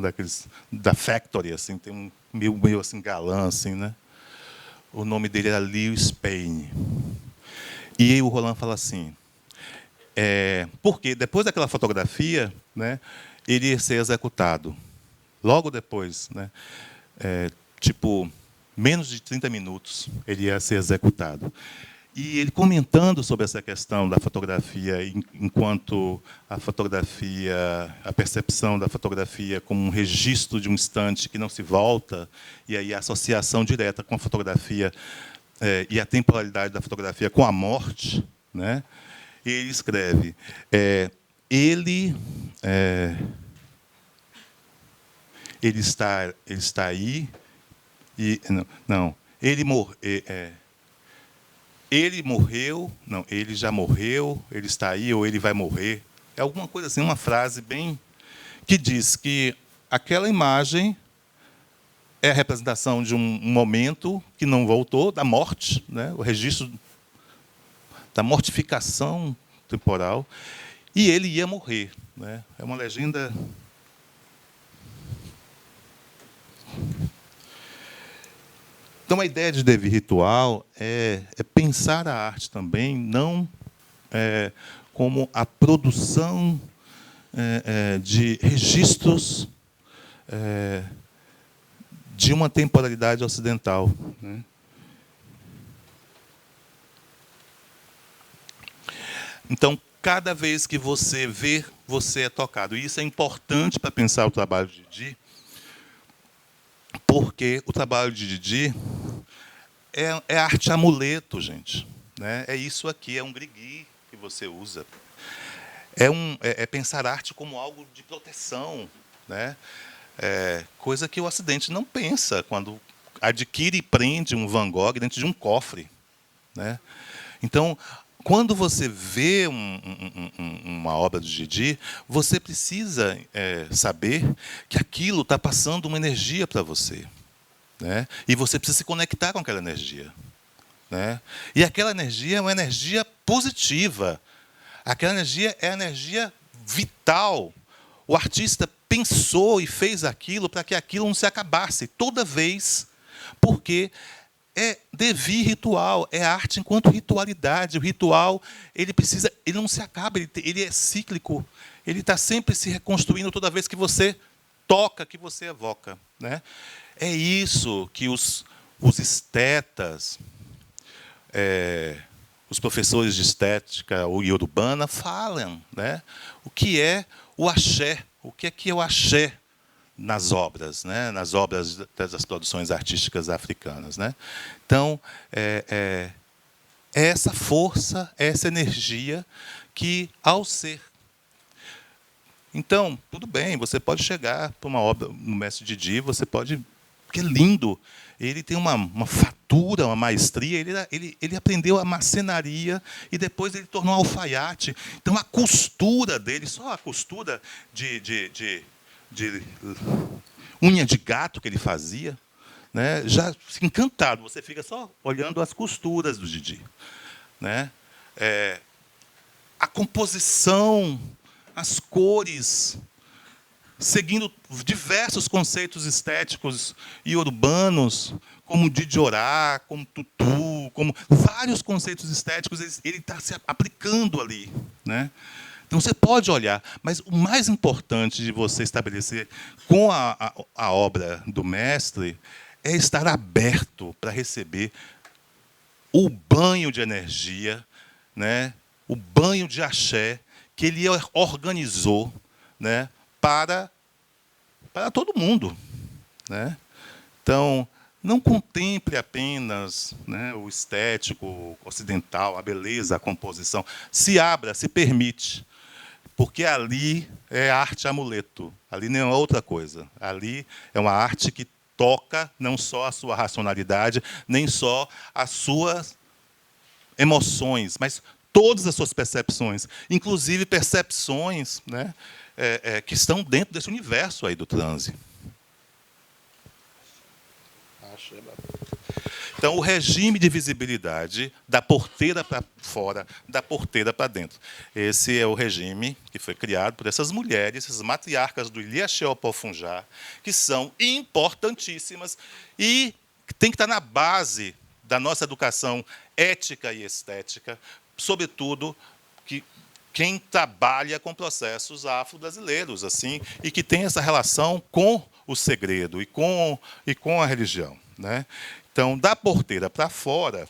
da Factory, assim, tem um meio assim galã, assim, né? O nome dele era Lewis Payne. E aí o Roland fala assim, porque depois daquela fotografia, né, ele ia ser executado. Logo depois, né, tipo, menos de 30 minutos, ele ia ser executado. E ele comentando sobre essa questão da fotografia, enquanto a percepção da fotografia como um registro de um instante que não se volta, e aí a associação direta com a fotografia e a temporalidade da fotografia com a morte, né? Ele escreve, ele está aí e não, ele morreu. ele morreu, não, ele já morreu, ele está aí ou ele vai morrer. É alguma coisa assim, uma frase bem que diz que aquela imagem é a representação de um momento que não voltou, da morte, né? O registro da mortificação temporal, e ele ia morrer, né? É uma legenda. Então, a ideia de dever ritual é pensar a arte também, não como a produção de registros de uma temporalidade ocidental, né? Então, cada vez que você vê, você é tocado. E isso é importante para pensar o trabalho de Didi, porque o trabalho de Didi é arte amuleto, gente, né? É isso aqui, é um grigui que você usa. É pensar arte como algo de proteção, né? Coisa que o Ocidente não pensa quando adquire e prende um Van Gogh dentro de um cofre, né? Então, quando você vê uma obra do Didi, você precisa saber que aquilo está passando uma energia para você, né? E você precisa se conectar com aquela energia, né? E aquela energia é uma energia positiva. Aquela energia é a energia vital. O artista pensou e fez aquilo para que aquilo não se acabasse toda vez, porque é devir ritual, é arte enquanto ritualidade. O ritual, ele não se acaba, ele é cíclico. Ele está sempre se reconstruindo toda vez que você toca, que você evoca, né? É isso que os estetas, os professores de estética ou iorubana falam, né? O que é o axé? O que é o axé nas obras, né? Nas obras das produções artísticas africanas, né? Então, é essa força, essa energia que, ao ser... Então, tudo bem, você pode chegar para uma obra no mestre Didi, você pode... Que é lindo! Ele tem uma fatura, uma maestria, ele aprendeu a marcenaria e depois ele tornou alfaiate. Então, a costura dele, só a costura de unha de gato que ele fazia, né, já encantado. Você fica só olhando as costuras do Didi, né? A composição, as cores, seguindo diversos conceitos estéticos e urbanos, como Didjorá, como Tutu, como vários conceitos estéticos, ele está se aplicando ali, né? Então, você pode olhar, mas o mais importante de você estabelecer com a obra do mestre é estar aberto para receber o banho de energia, né? O banho de axé que ele organizou, né? para todo mundo, né? Então, não contemple apenas, né, o estético ocidental, a beleza, a composição. Se abra, se permite, porque ali é arte amuleto. Ali não é outra coisa. Ali é uma arte que toca não só a sua racionalidade, nem só as suas emoções, mas todas as suas percepções, inclusive percepções, né, que estão dentro desse universo aí do transe. Então, o regime de visibilidade da porteira para fora, da porteira para dentro. Esse é o regime que foi criado por essas mulheres, essas matriarcas do Iliaxeopó-Funjá, que são importantíssimas e tem que estar na base da nossa educação ética e estética, sobretudo que quem trabalha com processos afro-brasileiros, assim, e que tem essa relação com o segredo e com a religião, né? Então, da porteira para fora.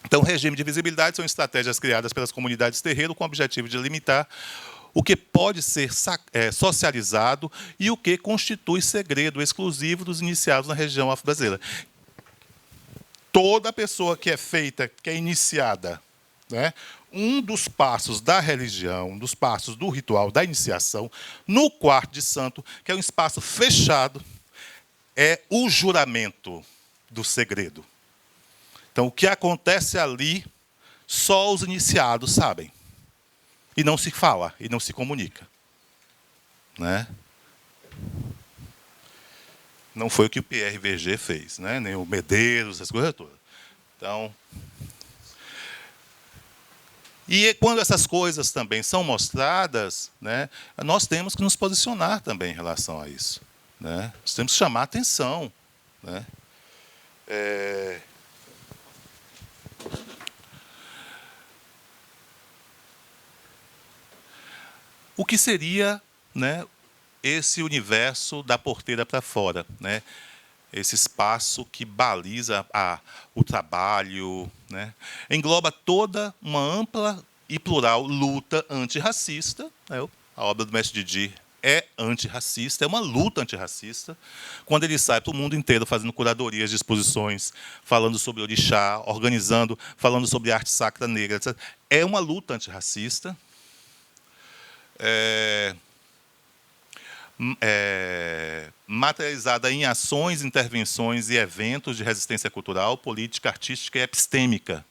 Então, o regime de visibilidade são estratégias criadas pelas comunidades terreiro com o objetivo de limitar o que pode ser socializado e o que constitui segredo exclusivo dos iniciados na região afro-brasileira. Toda pessoa que é feita, que é iniciada, né, um dos passos da religião, um dos passos do ritual da iniciação, no quarto de santo, que é um espaço fechado, é o juramento do segredo. Então, o que acontece ali, só os iniciados sabem. E não se fala, e não se comunica. Né? Não foi o que o Pierre Verger fez, né? Nem o Medeiros, essas coisas todas. Então, e quando essas coisas também são mostradas, né, nós temos que nos posicionar também em relação a isso. Né? Nós temos que chamar a atenção. Né? O que seria, né, esse universo da porteira para fora? Né? Esse espaço que baliza o trabalho, né? Engloba toda uma ampla e plural luta antirracista. Né? A obra do Mestre Didi é antirracista, é uma luta antirracista. Quando ele sai para o mundo inteiro fazendo curadorias de exposições, falando sobre orixá, organizando, falando sobre arte sacra negra, etc. É uma luta antirracista. Materializada em ações, intervenções e eventos de resistência cultural, política, artística e epistêmica.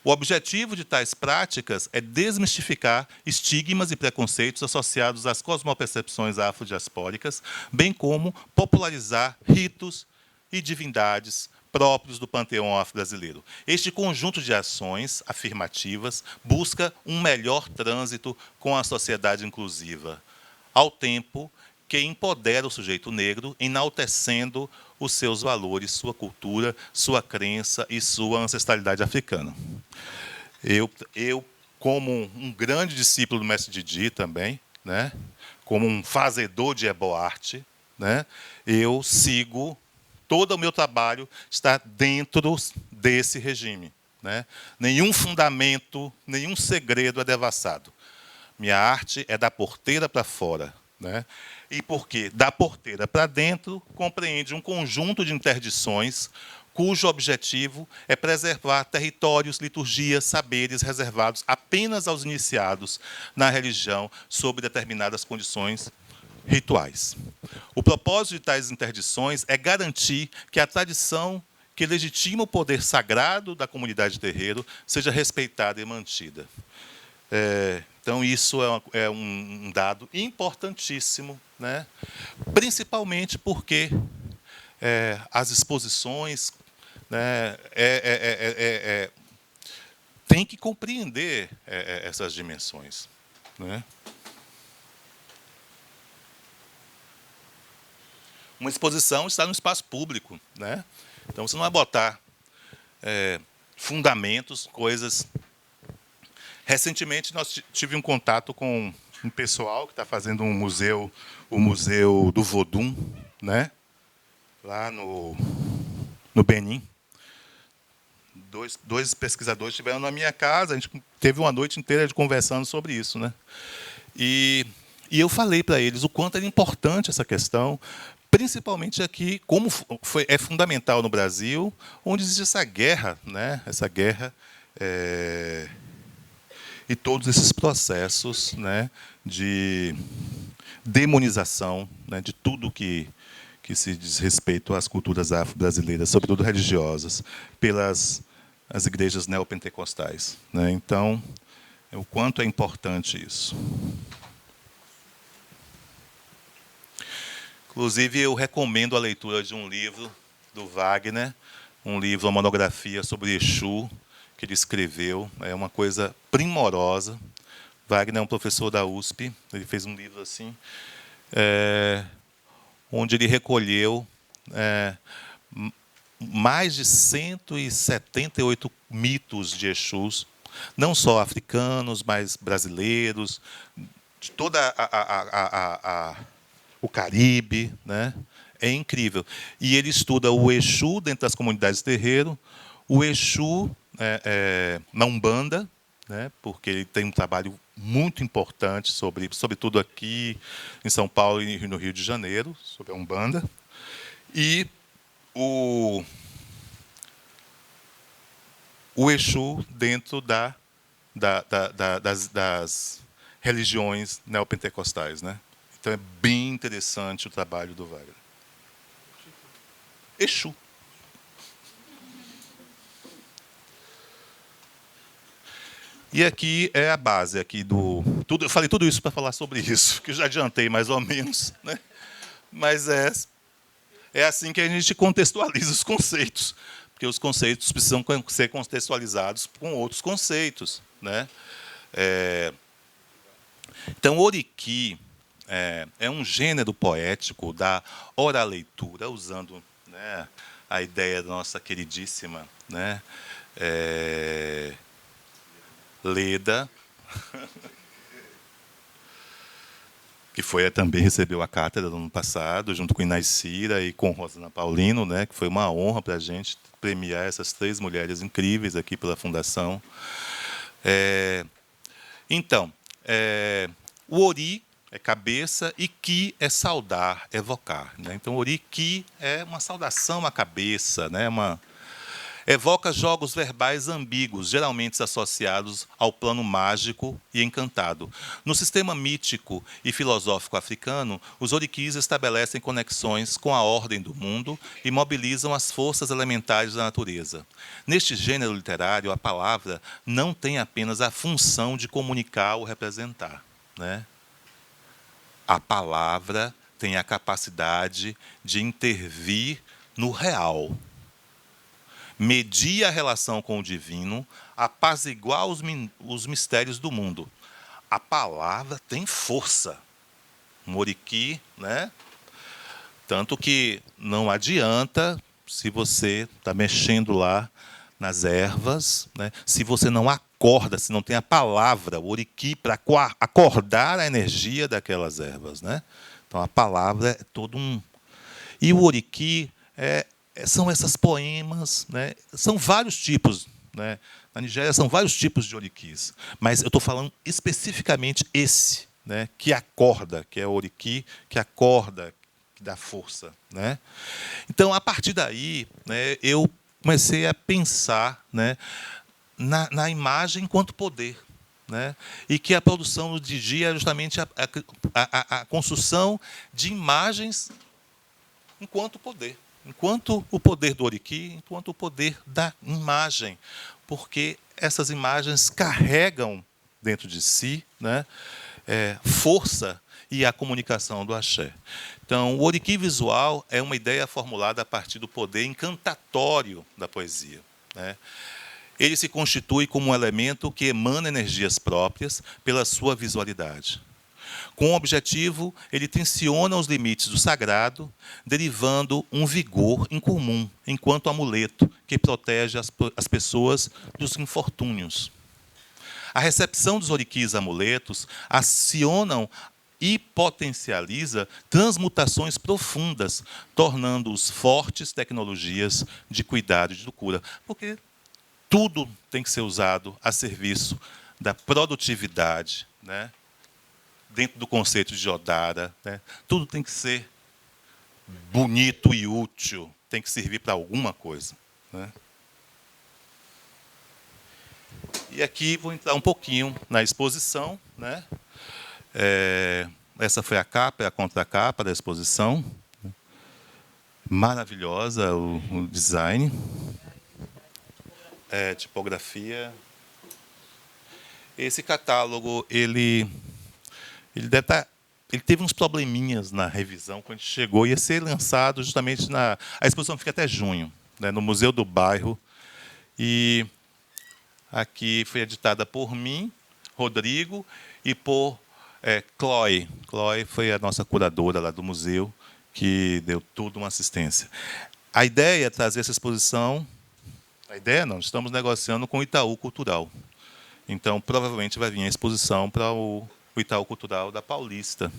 O objetivo de tais práticas é desmistificar estigmas e preconceitos associados às cosmopercepções afrodiaspóricas, bem como popularizar ritos e divindades próprios do panteão afro-brasileiro. Este conjunto de ações afirmativas busca um melhor trânsito com a sociedade inclusiva, ao tempo que empodera o sujeito negro, enaltecendo os seus valores, sua cultura, sua crença e sua ancestralidade africana. Eu como um grande discípulo do Mestre Didi também, né, como um fazedor de eboarte, né, eu sigo, todo o meu trabalho está dentro desse regime. Né? Nenhum fundamento, nenhum segredo é devassado. Minha arte é da porteira para fora. Né? E porque da porteira para dentro compreende um conjunto de interdições cujo objetivo é preservar territórios, liturgias, saberes reservados apenas aos iniciados na religião sob determinadas condições rituais. O propósito de tais interdições é garantir que a tradição que legitima o poder sagrado da comunidade terreiro seja respeitada e mantida. Então, isso é um dado importantíssimo, né? Principalmente porque as exposições, né, tem que compreender essas dimensões. Né? Uma exposição está no espaço público. Né? Então, você não vai botar fundamentos, coisas... Recentemente, nós tivemos um contato com um pessoal que está fazendo um museu, o Museu do Vodum, né? Lá no Benin. Dois pesquisadores estiveram na minha casa, a gente teve uma noite inteira conversando sobre isso. Né? E eu falei para eles o quanto era importante essa questão, principalmente aqui, como é fundamental no Brasil, onde existe essa guerra, né? Essa guerra... E todos esses processos, né, de demonização, né, de tudo que se diz respeito às culturas afro-brasileiras, sobretudo religiosas, pelas as igrejas neopentecostais. Né? Então, o quanto é importante isso. Inclusive, eu recomendo a leitura de um livro do Wagner, um livro, uma monografia sobre Exu, que ele escreveu, é uma coisa primorosa. Wagner é um professor da USP, ele fez um livro assim, onde ele recolheu mais de 178 mitos de Exus, não só africanos, mas brasileiros, de toda o Caribe. Né? É incrível. E ele estuda o Exu dentro das comunidades terreiro, o Exu na Umbanda, né, porque ele tem um trabalho muito importante, sobretudo aqui em São Paulo e no Rio de Janeiro, sobre a Umbanda. E o Exu dentro das religiões neopentecostais. Né? Então, é bem interessante o trabalho do Wagner. Exu. E aqui é a base aqui do tudo. Eu falei tudo isso para falar sobre isso, que eu já adiantei mais ou menos, né? Mas é assim que a gente contextualiza os conceitos, porque os conceitos precisam ser contextualizados com outros conceitos, né? É, então, Oriki é um gênero poético da oraleitura, usando, né, a ideia da nossa queridíssima, né, Leda, que foi também recebeu a cátedra no ano passado, junto com Inés Cira e com Rosana Paulino, né, que foi uma honra para a gente premiar essas 3 mulheres incríveis aqui pela Fundação. Então, o Ori é cabeça e Ki é saudar, evocar, né? Então, Ori Ki é uma saudação à cabeça, né? Evoca jogos verbais ambíguos, geralmente associados ao plano mágico e encantado. No sistema mítico e filosófico africano, os orikis estabelecem conexões com a ordem do mundo e mobilizam as forças elementares da natureza. Neste gênero literário, a palavra não tem apenas a função de comunicar ou representar, né? A palavra tem a capacidade de intervir no real, medir a relação com o divino, apaziguar os mistérios do mundo. A palavra tem força. Moriki, né? Tanto que não adianta, se você está mexendo lá nas ervas, né? Se você não acorda, se não tem a palavra, o oriki, para acordar a energia daquelas ervas, né? Então, a palavra é todo um... E o oriki são esses poemas, né? São vários tipos, né? Na Nigéria são vários tipos de orikis, mas eu estou falando especificamente esse, né? Que acorda, que é o oriki, que acorda, que dá força, né? Então, a partir daí, né, eu comecei a pensar, né, na imagem enquanto poder, né? E que a produção do Didi é justamente a construção de imagens enquanto poder. Enquanto o poder do oriki, enquanto o poder da imagem. Porque essas imagens carregam dentro de si, né, força e a comunicação do axé. Então, o oriki visual é uma ideia formulada a partir do poder encantatório da poesia, né? Ele se constitui como um elemento que emana energias próprias pela sua visualidade. Com o objetivo, ele tensiona os limites do sagrado, derivando um vigor incomum, enquanto amuleto que protege as pessoas dos infortúnios. A recepção dos orikis amuletos acionam e potencializa transmutações profundas, tornando-os fortes tecnologias de cuidado e de cura. Porque tudo tem que ser usado a serviço da produtividade, né? Dentro do conceito de Odara, né? Tudo tem que ser bonito e útil, tem que servir para alguma coisa, né? E aqui vou entrar um pouquinho na exposição, né? Essa foi a capa, é a contracapa da exposição. Maravilhosa o design. Tipografia. Esse catálogo, ele teve uns probleminhas na revisão quando a gente chegou. Ia ser lançado justamente na... A exposição fica até junho, né, no Museu do Bairro. E aqui foi editada por mim, Rodrigo, e por Chloe. Chloe foi a nossa curadora lá do museu, que deu toda uma assistência. A ideia é trazer essa exposição... A ideia não, estamos negociando com o Itaú Cultural. Então, provavelmente vai vir a exposição para o Itaú Cultural da Paulista.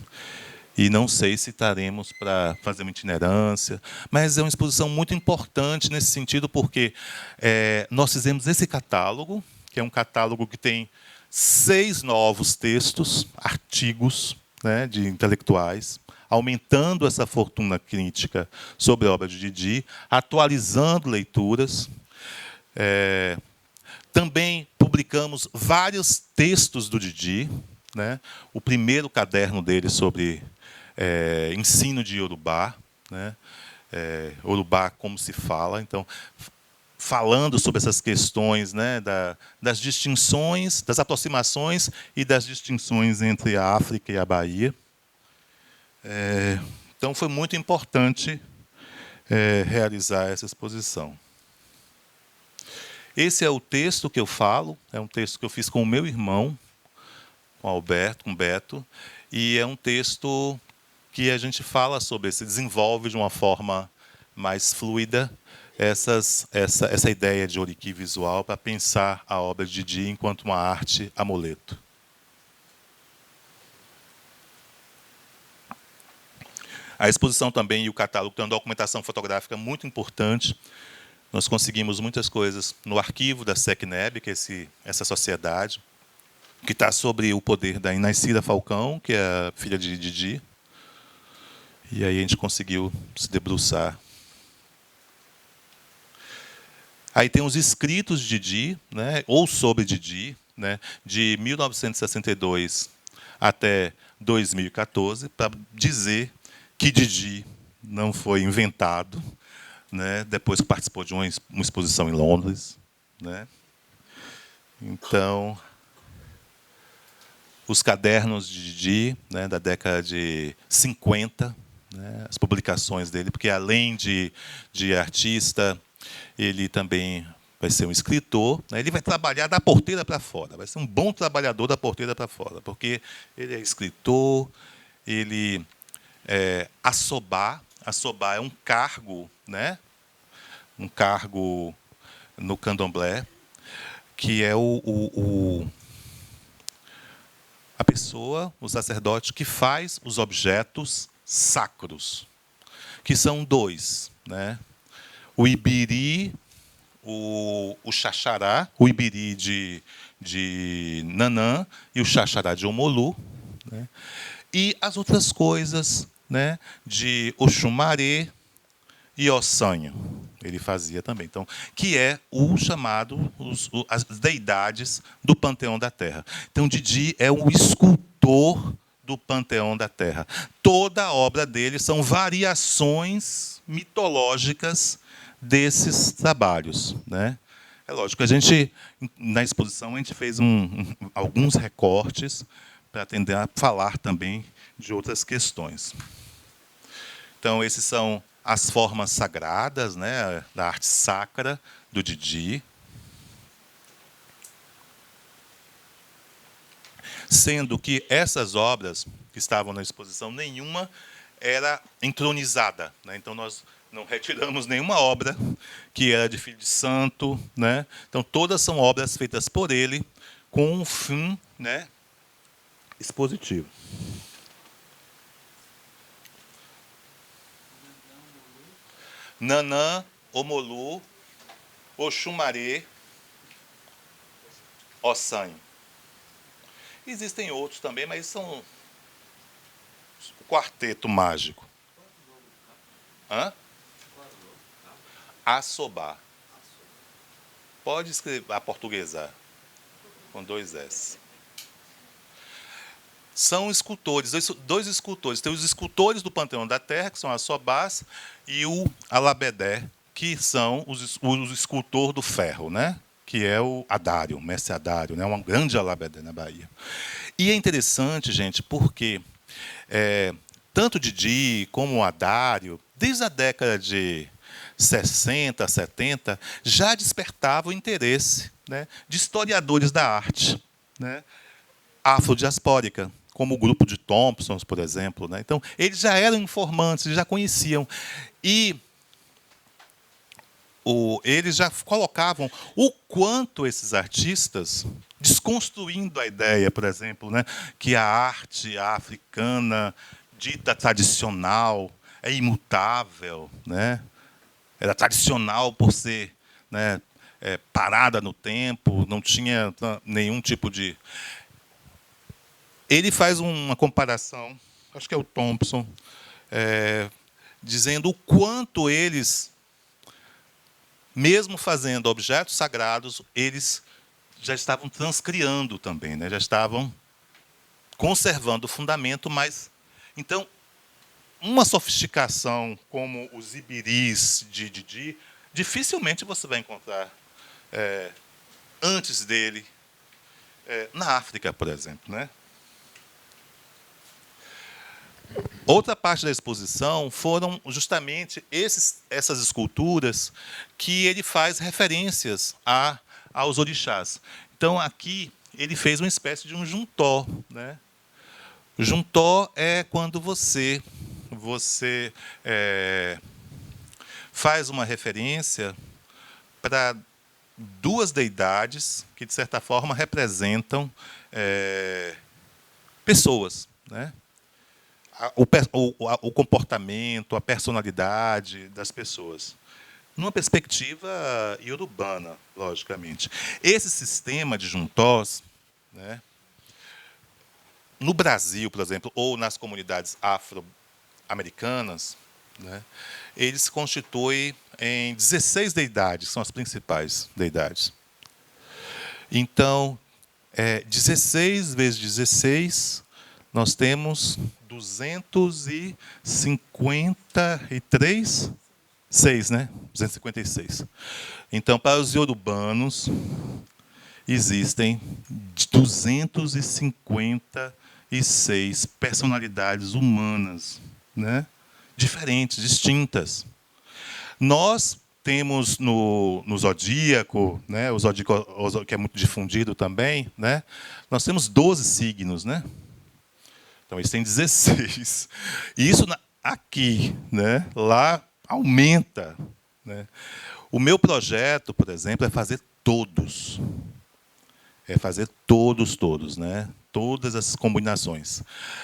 E não sei se estaremos para fazer uma itinerância, mas é uma exposição muito importante nesse sentido, porque nós fizemos esse catálogo, que é um catálogo que tem 6 novos textos, artigos, né, de intelectuais, aumentando essa fortuna crítica sobre a obra de Didi, atualizando leituras. Também publicamos vários textos do Didi, né? O primeiro caderno dele sobre ensino de Yorubá, né? Yorubá como se fala. Então, falando sobre essas questões, né, das distinções, das aproximações e das distinções entre a África e a Bahia. Então, foi muito importante realizar essa exposição. Esse é o texto que eu falo, é um texto que eu fiz com o meu irmão, com Alberto, com Beto, e é um texto que a gente fala sobre, se desenvolve de uma forma mais fluida essa ideia de oriqui visual para pensar a obra de Didi enquanto uma arte amuleto. A exposição também e o catálogo tem uma documentação fotográfica muito importante. Nós conseguimos muitas coisas no arquivo da SECNEB, que é essa sociedade, que está sobre o poder da Inacira Falcão, que é a filha de Didi. E aí a gente conseguiu se debruçar. Aí tem os escritos de Didi, né, ou sobre Didi, né, de 1962 até 2014, para dizer que Didi não foi inventado, né, depois que participou de uma exposição em Londres, né. Então, os cadernos de Didi, né, da década de 50, né, as publicações dele, porque além de artista, ele também vai ser um escritor, né, ele vai trabalhar da porteira para fora, vai ser um bom trabalhador da porteira para fora, porque ele é escritor, ele assobar é um cargo, né, um cargo no candomblé, que é a pessoa, o sacerdote, que faz os objetos sacros, que são dois, né? O ibiri, o xaxará, o ibiri de Nanã e o xaxará de Omolu, né? E as outras coisas, né, de Oxumaré e Ossanho. Ele fazia também. Então, que é o chamado, as deidades do Panteão da Terra. Então, Didi é o escultor do Panteão da Terra. Toda a obra dele são variações mitológicas desses trabalhos, né? É lógico, a gente, na exposição, a gente fez alguns recortes para atender a falar também de outras questões. Então, esses são as formas sagradas, né, da arte sacra do Didi. Sendo que essas obras que estavam na exposição, nenhuma era entronizada, né? Então, nós não retiramos nenhuma obra que era de filho de santo, né? Então, todas são obras feitas por ele com um fim, né, expositivo. Nanã, Omolu, Oxumaré, Ossanho. Existem outros também, mas são o quarteto mágico. Assobá. Pode escrever, aportuguesar, com 2 S. São escultores, dois escultores. Tem os escultores do Panteão da Terra, que são Assobás, e o Alabedé, que são os escultor do ferro, né? Que é o Adário, o mestre Adário, né? Um grande Alabedé na Bahia. E é interessante, gente, porque tanto Didi como o Adário, desde a década de 60, 70, já despertavam o interesse, né, de historiadores da arte, né, afrodiaspórica, como o grupo de Thompsons, por exemplo, né? Então, eles já eram informantes, eles já conheciam. E eles já colocavam o quanto esses artistas, desconstruindo a ideia, por exemplo, né, que a arte africana, dita tradicional, é imutável, né? Era tradicional por ser, né, parada no tempo, não tinha nenhum tipo de... Ele faz uma comparação, acho que é o Thompson, dizendo o quanto eles, mesmo fazendo objetos sagrados, eles já estavam transcriando também, né? Já estavam conservando o fundamento, mas... Então, uma sofisticação como os ibiris de Didi dificilmente você vai encontrar antes dele na África, por exemplo, né? Outra parte da exposição foram justamente essas esculturas que ele faz referências aos orixás. Então, aqui, ele fez uma espécie de um juntó, né? Juntó é quando você faz uma referência para duas deidades que, de certa forma, representam pessoas, né? O comportamento, a personalidade das pessoas. Numa perspectiva iorubana, logicamente. Esse sistema de juntós, né, no Brasil, por exemplo, ou nas comunidades afro-americanas, né, ele se constitui em 16 deidades, que são as principais deidades. Então, 16 vezes 16, nós temos 253, 6, né? 256. Então, para os iorubanos, existem 256 personalidades humanas, né? Diferentes, distintas. Nós temos no zodíaco, né? O zodíaco que é muito difundido também, né? Nós temos 12 signos, né? Então, eles têm 16. E isso aqui, né? Lá aumenta, né? O meu projeto, por exemplo, é fazer todos. É fazer todos, né? Todas as combinações.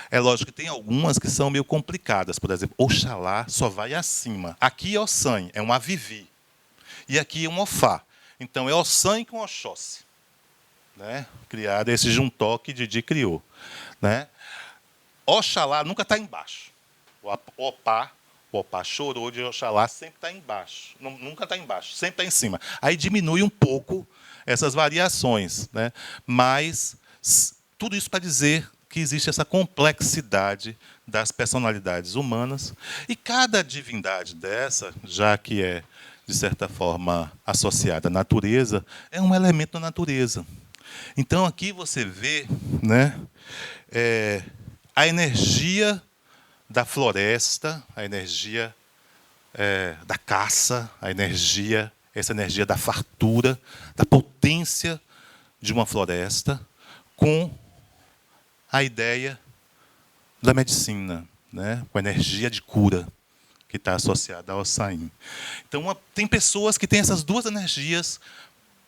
É lógico que tem algumas que são meio complicadas. Por exemplo, Oxalá só vai acima. Aqui é Ossan, é um Avivi. E aqui é um Ofá. Então, é Ossan com Oxóssi. Né? Criado esse juntó que Didi criou. Né? Oxalá nunca está embaixo. O Opá chorou de Oxalá, sempre está embaixo. Nunca está embaixo, sempre está em cima. Aí diminui um pouco essas variações. Né? Mas tudo isso para dizer que existe essa complexidade das personalidades humanas. E cada divindade dessa, já que é, de certa forma, associada à natureza, é um elemento da natureza. Então, aqui você vê, né, a energia da floresta, a energia da caça, essa energia da fartura, da potência de uma floresta, com a ideia da medicina, né, com a energia de cura que está associada ao Ossain. Então, tem pessoas que têm essas duas energias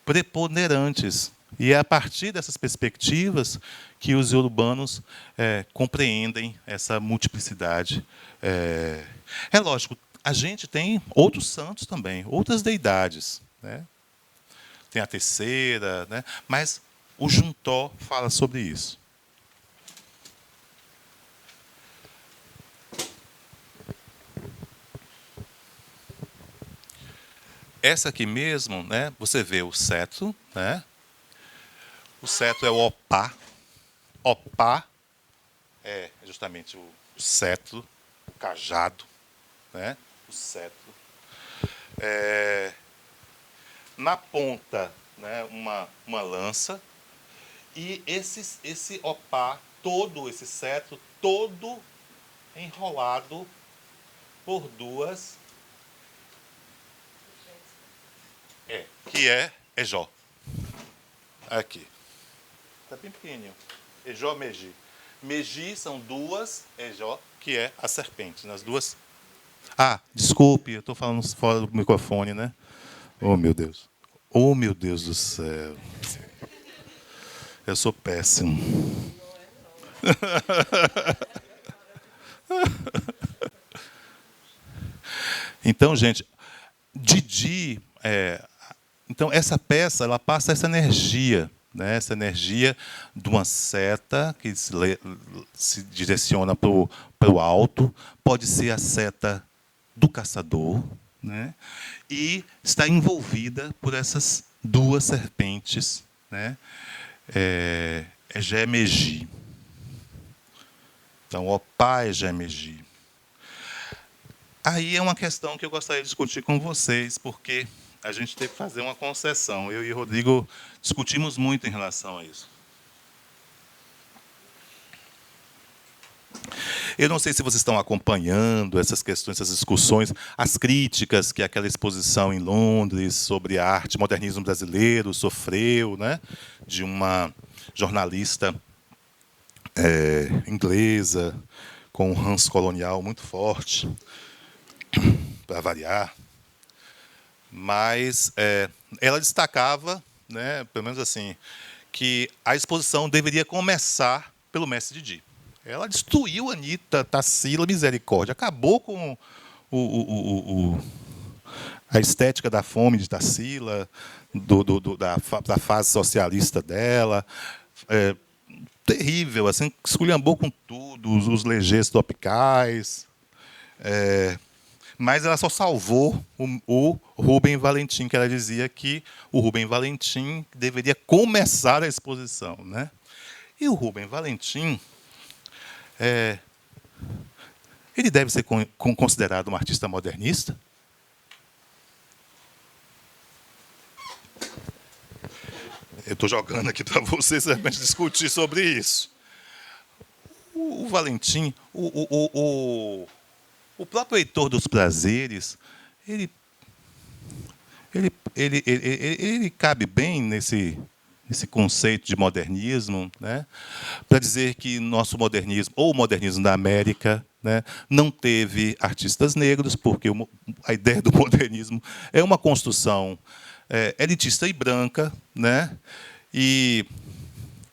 preponderantes. E é a partir dessas perspectivas que os urbanos compreendem essa multiplicidade. É lógico, a gente tem outros santos também, outras deidades. Né? Tem a terceira, né? Mas o Juntó fala sobre isso. Essa aqui mesmo, né? Você vê o cetro, né? O cetro é o opá. Opá é justamente o cetro, o cajado, né? O cetro. Na ponta, né, uma lança. E esse opá, todo esse cetro, todo enrolado por duas. Que é Ejó. Aqui. Está bem pequenininho. Ejó, Meji. Meji são duas, Ejó, que é a serpente. Nas duas. Ah, desculpe, eu estou falando fora do microfone, né? Oh, meu Deus. Oh, meu Deus do céu. Eu sou péssimo. Então, gente, Didi, então essa peça, ela passa essa energia, né? Essa energia de uma seta que se direciona para o alto, pode ser a seta do caçador, né? E está envolvida por essas duas serpentes, né? Egé-Meji. Então, Opá Egé-Meji. Aí é uma questão que eu gostaria de discutir com vocês, porque a gente teve que fazer uma concessão. Eu e o Rodrigo discutimos muito em relação a isso. Eu não sei se vocês estão acompanhando essas questões, essas discussões, as críticas que aquela exposição em Londres sobre a arte, modernismo brasileiro, sofreu, né, de uma jornalista inglesa com um ranço colonial muito forte, para variar. Mas ela destacava, né, pelo menos assim, que a exposição deveria começar pelo mestre Didi. Ela destruiu a Anitta, Tarsila, misericórdia. Acabou com a estética da fome de Tarsila, da fase socialista dela. Terrível, assim, esculhambou com tudo, os legês tropicais. Mas ela só salvou o Rubem Valentim, que ela dizia que o Rubem Valentim deveria começar a exposição, né? E o Rubem Valentim, ele deve ser considerado um artista modernista? Eu estou jogando aqui para vocês realmente discutir sobre isso. O Valentim, o próprio Heitor dos Prazeres, ele cabe bem nesse conceito de modernismo, né, para dizer que nosso modernismo, ou o modernismo da América, né, não teve artistas negros, porque a ideia do modernismo é uma construção elitista e branca, né, e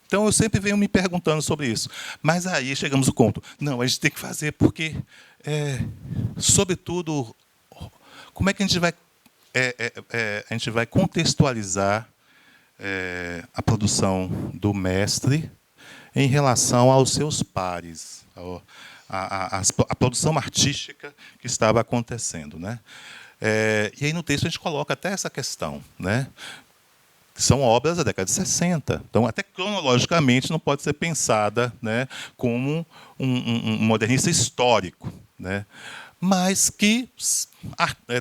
então eu sempre venho me perguntando sobre isso. Mas aí chegamos ao ponto, não, a gente tem que fazer porque, sobretudo, como é que a gente vai contextualizar a produção do mestre em relação aos seus pares, a produção artística que estava acontecendo, né? E aí no texto a gente coloca até essa questão, né? São obras da década de 60. Então, até cronologicamente, não pode ser pensada, né, como um modernista histórico, né, mas que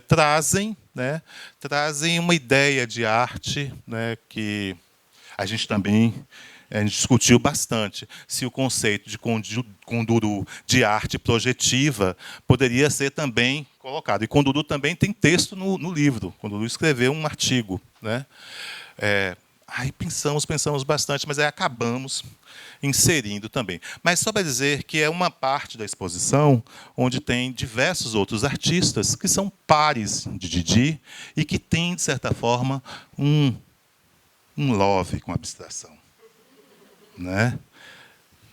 trazem uma ideia de arte, né, que a gente também discutiu bastante se o conceito de Kunduru de arte projetiva poderia ser também colocado. E Kunduru também tem texto no livro. Kunduru escreveu um artigo, né? Aí pensamos bastante, mas aí acabamos inserindo também. Mas só para dizer que é uma parte da exposição onde tem diversos outros artistas que são pares de Didi e que têm, de certa forma, um love com a abstração, né?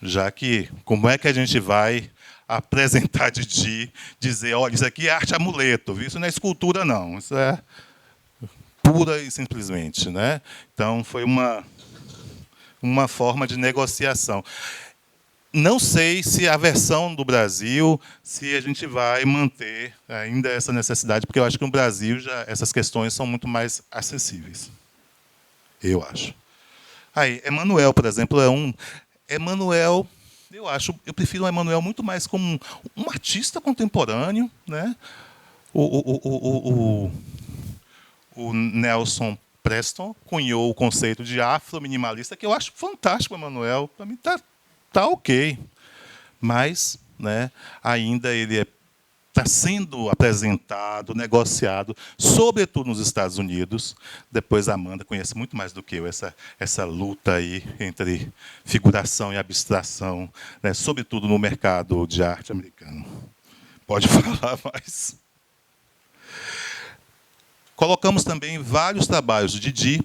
Já que, como é que a gente vai apresentar Didi, dizer, olha, isso aqui é arte amuleto, viu? Isso não é escultura, não, isso é pura e simplesmente, né? Então foi uma forma de negociação. Não sei se a versão do Brasil, se a gente vai manter ainda essa necessidade, porque eu acho que no Brasil já essas questões são muito mais acessíveis. Eu acho. Aí, Emanuel, por exemplo, Emanuel, eu prefiro o Emanuel muito mais como um artista contemporâneo, né? O Nelson Preston cunhou o conceito de afro-minimalista, que eu acho fantástico, Emanuel. Para mim tá ok. Mas, né, ainda ele está sendo apresentado, negociado, sobretudo nos Estados Unidos. Depois a Amanda conhece muito mais do que eu essa luta aí entre figuração e abstração, né, sobretudo no mercado de arte americano. Pode falar mais. Colocamos também vários trabalhos do Didi.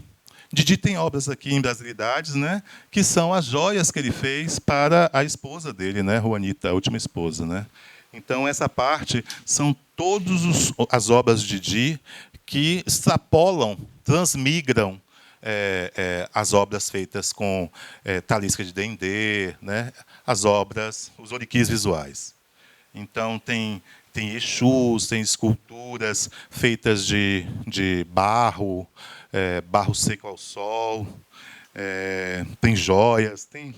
Didi tem obras aqui em Brasilidades, né, que são as joias que ele fez para a esposa dele, né, Juanita, a última esposa, né. Então essa parte são todas as obras de Didi que extrapolam, transmigram as obras feitas com talisca de Dendê, né, as obras, os oriquis visuais. Então tem Exus, tem esculturas feitas de barro, barro seco ao sol, tem joias, tem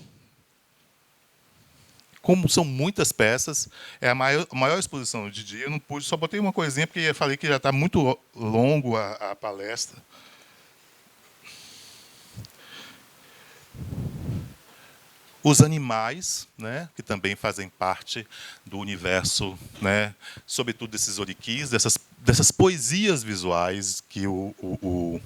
como são muitas peças, é a maior exposição do Didi. Eu não pude, só botei uma coisinha, porque eu falei que já está muito longo a palestra. Os animais, né, que também fazem parte do universo, né, sobretudo desses oriquis, dessas poesias visuais que o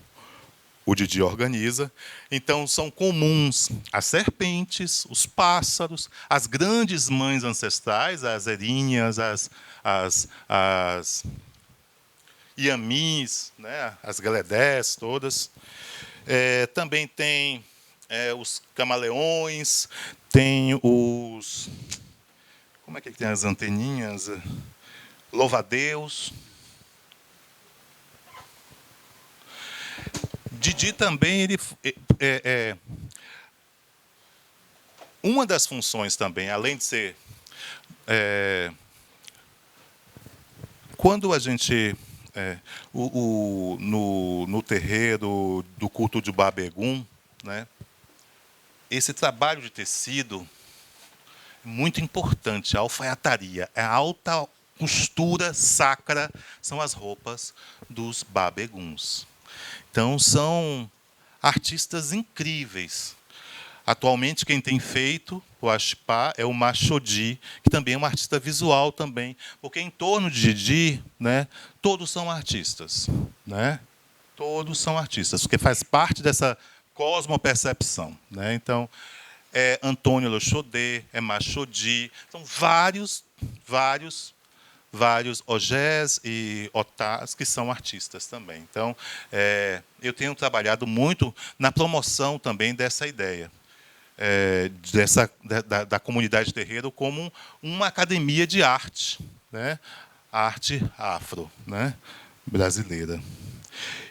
Didi organiza. Então, são comuns as serpentes, os pássaros, as grandes mães ancestrais, as erinhas, as iamis, né, as galedés todas. Também tem os camaleões, tem os... Como é que tem as anteninhas? Louva-a-Deus. Didi também, uma das funções também, além de ser... quando a gente... no terreiro do culto de Babegum, né, esse trabalho de tecido é muito importante, a alfaiataria, a alta costura sacra são as roupas dos Babeguns. Então, são artistas incríveis. Atualmente, quem tem feito o Axipá é o Machodi, que também é um artista visual também, porque em torno de Didi, né, todos são artistas, né? Todos são artistas, porque faz parte dessa cosmopercepção, né? Então, é Antônio Loxodê, é Machodi, são vários Ogés e Otás que são artistas também. Então, eu tenho trabalhado muito na promoção também dessa ideia, da comunidade terreiro como uma academia de arte, né? Arte afro, né? Brasileira.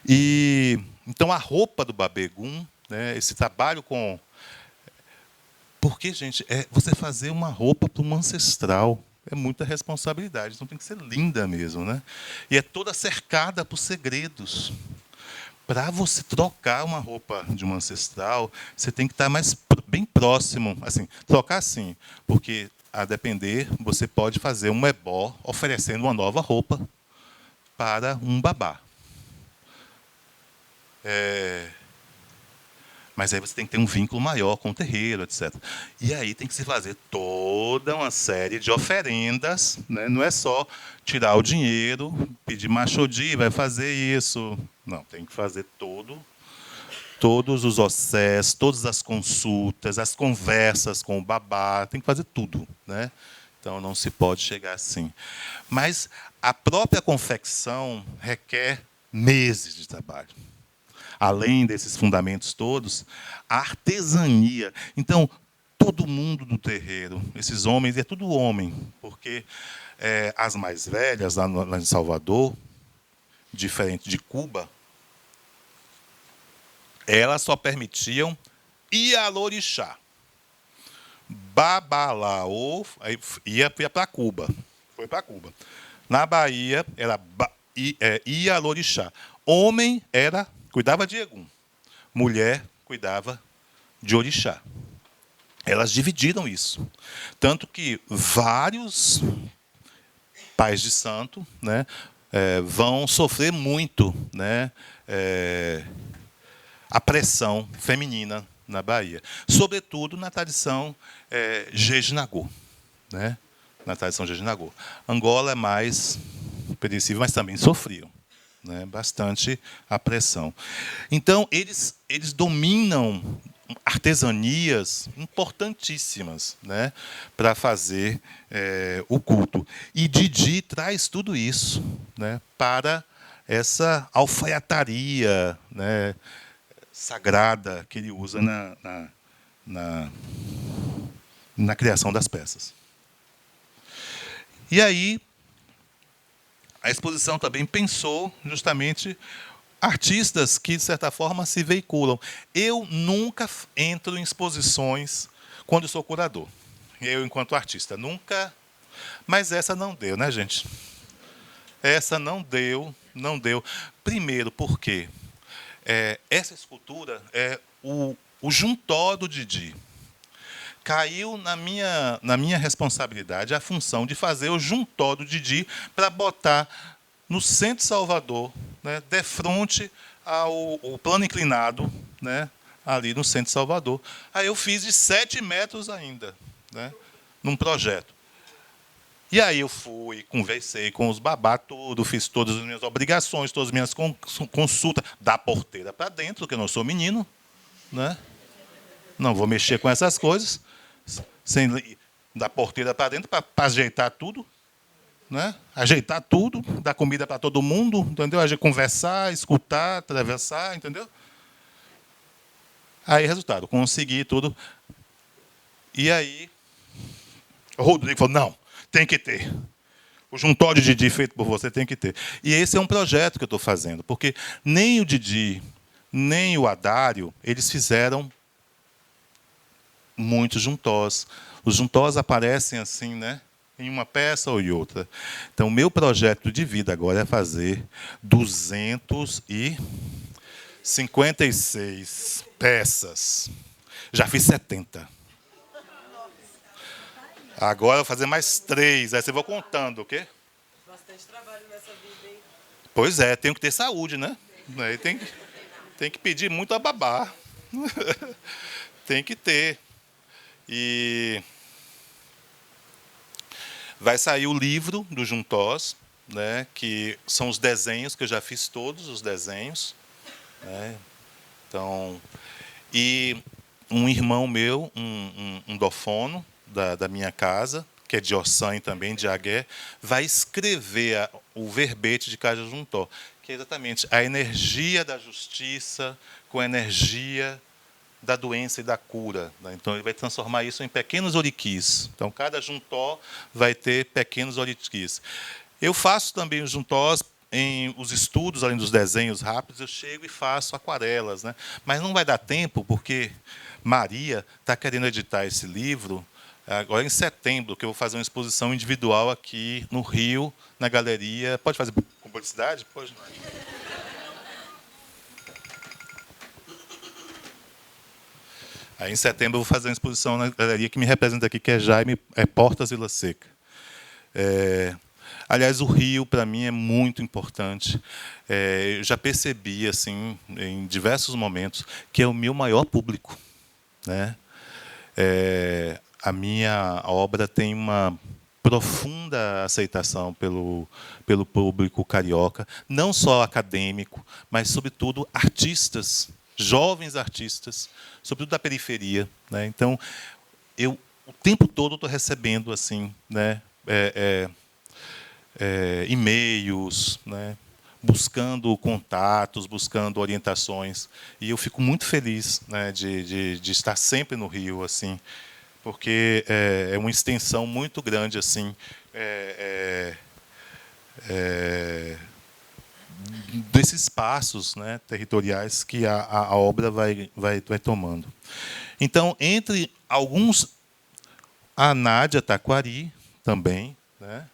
E então a roupa do Babegum, né? Esse trabalho com... Porque, gente, você fazer uma roupa para um ancestral é muita responsabilidade, então tem que ser linda mesmo, né? E é toda cercada por segredos. Para você trocar uma roupa de um ancestral, você tem que estar bem próximo. Assim, trocar sim, porque, a depender, você pode fazer um ebó oferecendo uma nova roupa para um babá. Mas aí você tem que ter um vínculo maior com o terreiro, etc. E aí tem que se fazer toda uma série de oferendas, né? Não é só tirar o dinheiro, pedir Machodi, vai fazer isso. Não, tem que fazer todos os ossés, todas as consultas, as conversas com o babá, tem que fazer tudo, né? Então não se pode chegar assim. Mas a própria confecção requer meses de trabalho. Além desses fundamentos todos, a artesania. Então, todo mundo do terreiro, esses homens, é tudo homem, porque as mais velhas, lá em Salvador, diferente de Cuba, elas só permitiam Ialorixá. Babalaô ia para Cuba. Foi para Cuba. Na Bahia, era Ialorixá. Homem cuidava de Egum. Mulher cuidava de Orixá. Elas dividiram isso. Tanto que vários pais de santo, né, vão sofrer muito, né, a pressão feminina na Bahia. Sobretudo na tradição Jejinagô. Né, na tradição Jejinagô. Angola é mais perecível, mas também sofriam, né, bastante a pressão. Então, eles dominam artesanias importantíssimas, né, para fazer o culto. E Didi traz tudo isso, né, para essa alfaiataria, né, sagrada que ele usa na criação das peças. E aí, a exposição também pensou justamente artistas que, de certa forma, se veiculam. Eu nunca entro em exposições quando sou curador. Eu, enquanto artista, nunca... Mas essa não deu, né, gente? Essa não deu. Primeiro, porque essa escultura é o juntor do Didi. caiu na minha responsabilidade a função de fazer o juntó do Didi para botar no centro de Salvador, né, de frente ao plano inclinado, né, ali no centro de Salvador. Aí eu fiz de 7 metros ainda, né, num projeto. E aí eu fui, conversei com os babá tudo, fiz todas as minhas obrigações, todas as minhas consultas, da porteira para dentro, que eu não sou menino, né? Não vou mexer com essas coisas, sem da porteira para dentro, para ajeitar tudo, né? Ajeitar tudo, dar comida para todo mundo, entendeu? Conversar, escutar, atravessar, entendeu? Aí, resultado, consegui tudo. E aí, o Rodrigo falou, não, tem que ter. O juntório de Didi feito por você tem que ter. E esse é um projeto que eu estou fazendo, porque nem o Didi, nem o Adário, eles fizeram muitos juntós. Os juntós aparecem assim, né, em uma peça ou em outra. Então, o meu projeto de vida agora é fazer 256 peças. Já fiz 70. Agora eu vou fazer mais 3. Aí você vai contando, o quê? Bastante trabalho nessa vida, hein? Pois é, tenho que ter saúde, né? Aí tem que pedir muito a babá. Tem que ter. E vai sair o livro do Juntós, né, que são os desenhos, que eu já fiz todos os desenhos. Né? Então, e um irmão meu, um dofono da minha casa, que é de Ossanha também, de Agué, vai escrever o verbete de Caja Juntó, que é exatamente a energia da justiça com a energia da doença e da cura. Né? Então, ele vai transformar isso em pequenos oriquis. Então, cada juntó vai ter pequenos oriquis. Eu faço também os juntós em os estudos, além dos desenhos rápidos, eu chego e faço aquarelas. Né? Mas não vai dar tempo, porque Maria está querendo editar esse livro agora em setembro, que eu vou fazer uma exposição individual aqui no Rio, na galeria. Pode fazer com publicidade? Pode. Aí, em setembro, eu vou fazer uma exposição na galeria que me representa aqui, que é Jaime Portas Vila Seca. Aliás, o Rio, para mim, é muito importante. Eu já percebi, assim, em diversos momentos, que é o meu maior público. Né? A minha obra tem uma profunda aceitação pelo público carioca, não só acadêmico, mas, sobretudo, artistas, jovens artistas, sobretudo da periferia. Né? Então, eu o tempo todo estou recebendo assim, né, e-mails, né, buscando contatos, buscando orientações, e eu fico muito feliz, né, de estar sempre no Rio, assim, porque é uma extensão muito grande, assim, desses espaços, né, territoriais que a obra vai tomando. Então, entre alguns, a Nádia Taquari também, né,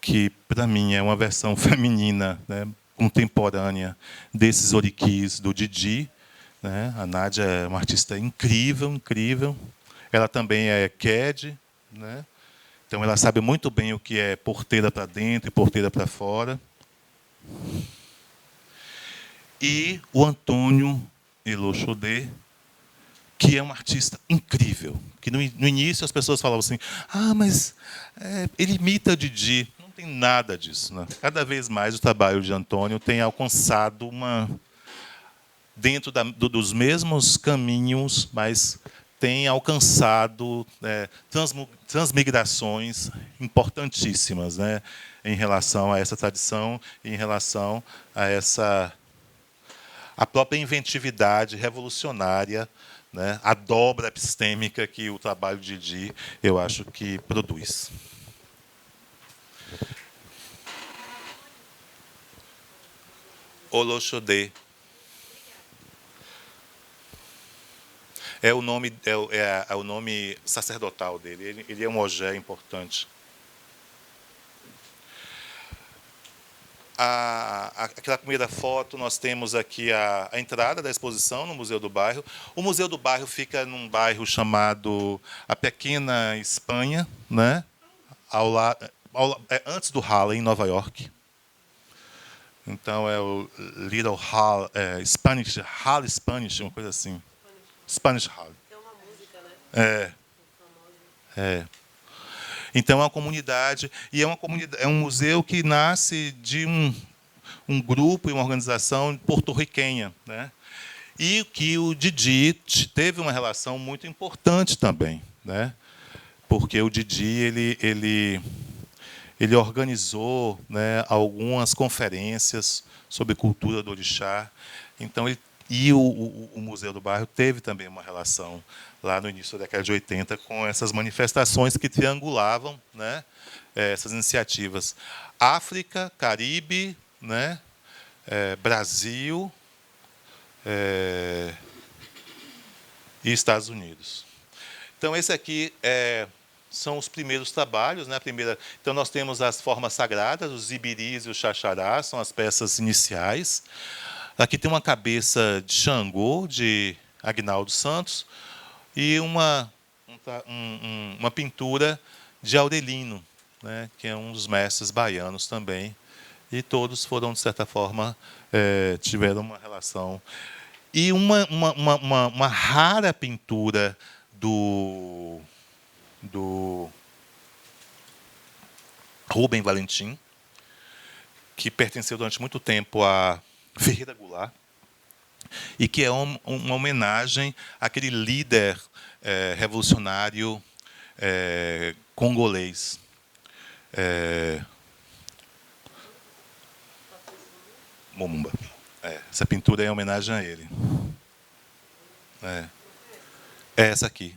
que para mim é uma versão feminina, né, contemporânea desses oriquis do Didi. Né? A Nádia é uma artista incrível, incrível. Ela também é CAD, né? Então ela sabe muito bem o que é porteira para dentro e porteira para fora. E o Antônio Elochodé, que é um artista incrível. Que no início as pessoas falavam assim, mas ele imita Didi. Não tem nada disso. Né? Cada vez mais o trabalho de Antônio tem alcançado dentro dos mesmos caminhos, mas tem alcançado transmigrações importantíssimas, né, em relação a essa tradição, em relação a própria inventividade revolucionária, né, a dobra epistêmica que o trabalho de Didi, eu acho que produz. Oloxodé. É o nome sacerdotal dele. Ele é um ogé importante. aquela primeira foto, nós temos aqui a entrada da exposição no Museu do Bairro. O Museu do Bairro fica num bairro chamado a Pequena Espanha, né? Antes do Harlem, em Nova York. Então, é o Little Hall, Spanish, Hall Spanish, uma coisa assim. Spanish Hall. Tem uma música, né? É. Então, é uma comunidade, e é um museu que nasce de um grupo e uma organização porto-riquenha, né? E que o Didi teve uma relação muito importante também, né? Porque o Didi ele organizou, né, algumas conferências sobre cultura do orixá. Então, o Museu do Bairro teve também uma relação lá no início da década de 80 com essas manifestações que triangulavam, né, essas iniciativas. África, Caribe, né, Brasil e Estados Unidos. Então, esse aqui são os primeiros trabalhos, né? Então, nós temos as formas sagradas, os ibiris e os xaxarás, são as peças iniciais. Aqui tem uma cabeça de Xangô, de Aguinaldo Santos, e uma pintura de Aurelino, né? Que é um dos mestres baianos também. E todos foram, de certa forma, tiveram uma relação. E uma rara pintura do Rubem Valentim, que pertenceu durante muito tempo a Ferreira Goulart, e que é uma homenagem àquele líder revolucionário congolês. Momumba. Essa pintura é em homenagem a ele. É essa aqui.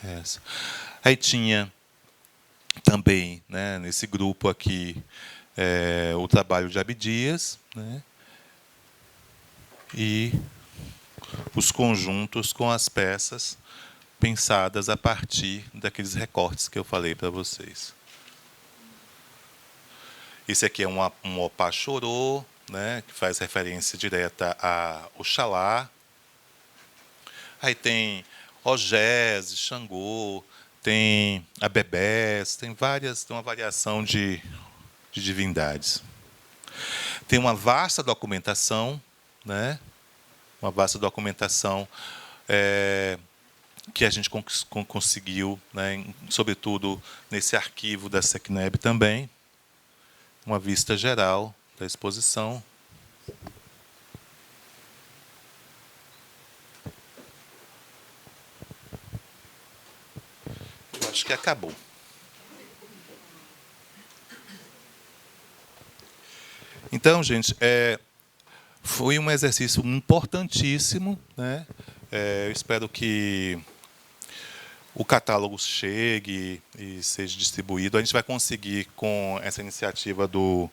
Essa. Aí tinha também, né, nesse grupo aqui, o trabalho de Abdias, né, e os conjuntos com as peças pensadas a partir daqueles recortes que eu falei para vocês. Esse aqui é um Opá Chorô, né, que faz referência direta a Oxalá. Aí tem Ogés, Xangô, tem Abebés, tem uma variação de divindades. Tem uma vasta documentação, né? Uma vasta documentação que a gente conseguiu, né? Sobretudo nesse arquivo da SECNEB também, uma vista geral da exposição. Eu acho que acabou. Então, gente, foi um exercício importantíssimo, né? Eu espero que o catálogo chegue e seja distribuído. A gente vai conseguir, com essa iniciativa do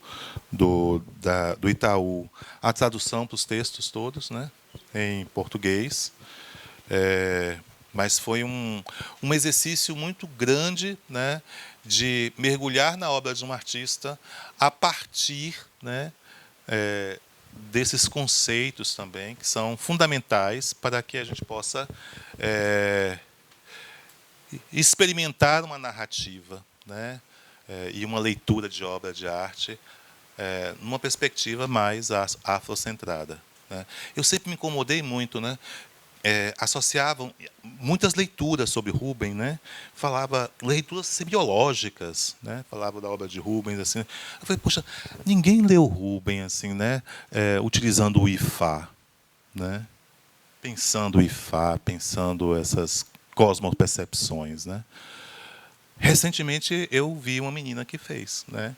Itaú, a tradução para os textos todos, né, em português. Mas foi um exercício muito grande, né, de mergulhar na obra de um artista a partir, né, desses conceitos também, que são fundamentais para que a gente possa experimentar uma narrativa, né, e uma leitura de obra de arte numa perspectiva mais afrocentrada, né. Eu sempre me incomodei muito, né, associavam muitas leituras sobre Rubens, né, falava leituras semiológicas, né, falava da obra de Rubens assim. Eu falei, poxa, ninguém leu Rubens assim, né, utilizando o Ifá, né, pensando o Ifá, pensando essas cosmopercepções, né. Recentemente eu vi uma menina que fez, né.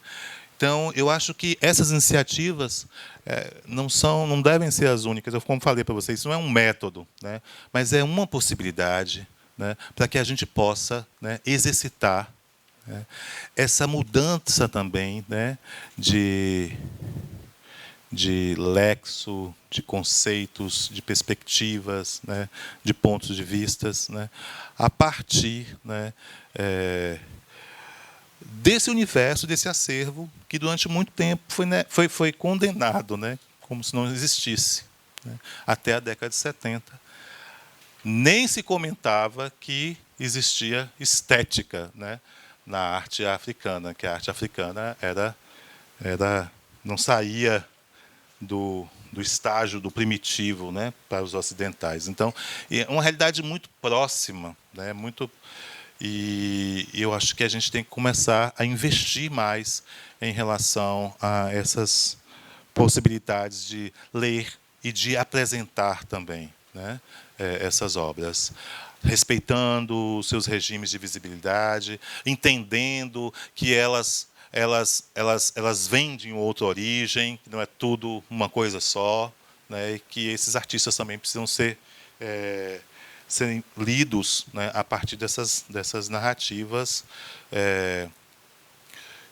Então, eu acho que essas iniciativas não devem ser as únicas. Eu, como falei para vocês, isso não é um método, né, mas é uma possibilidade, né, para que a gente possa, né, exercitar, né, essa mudança também, né, de lexo, de conceitos, de perspectivas, né, de pontos de vistas, né, a partir, né, desse universo, desse acervo, que durante muito tempo foi condenado, né, como se não existisse, né, até a década de 70. Nem se comentava que existia estética, né, na arte africana, que a arte africana não saía do estágio do primitivo, né, para os ocidentais. Então, é uma realidade muito próxima, né, e eu acho que a gente tem que começar a investir mais em relação a essas possibilidades de ler e de apresentar também, né, essas obras, respeitando os seus regimes de visibilidade, entendendo que elas vêm de outra origem, que não é tudo uma coisa só, né, e que esses artistas também precisam serem lidos, né, a partir dessas narrativas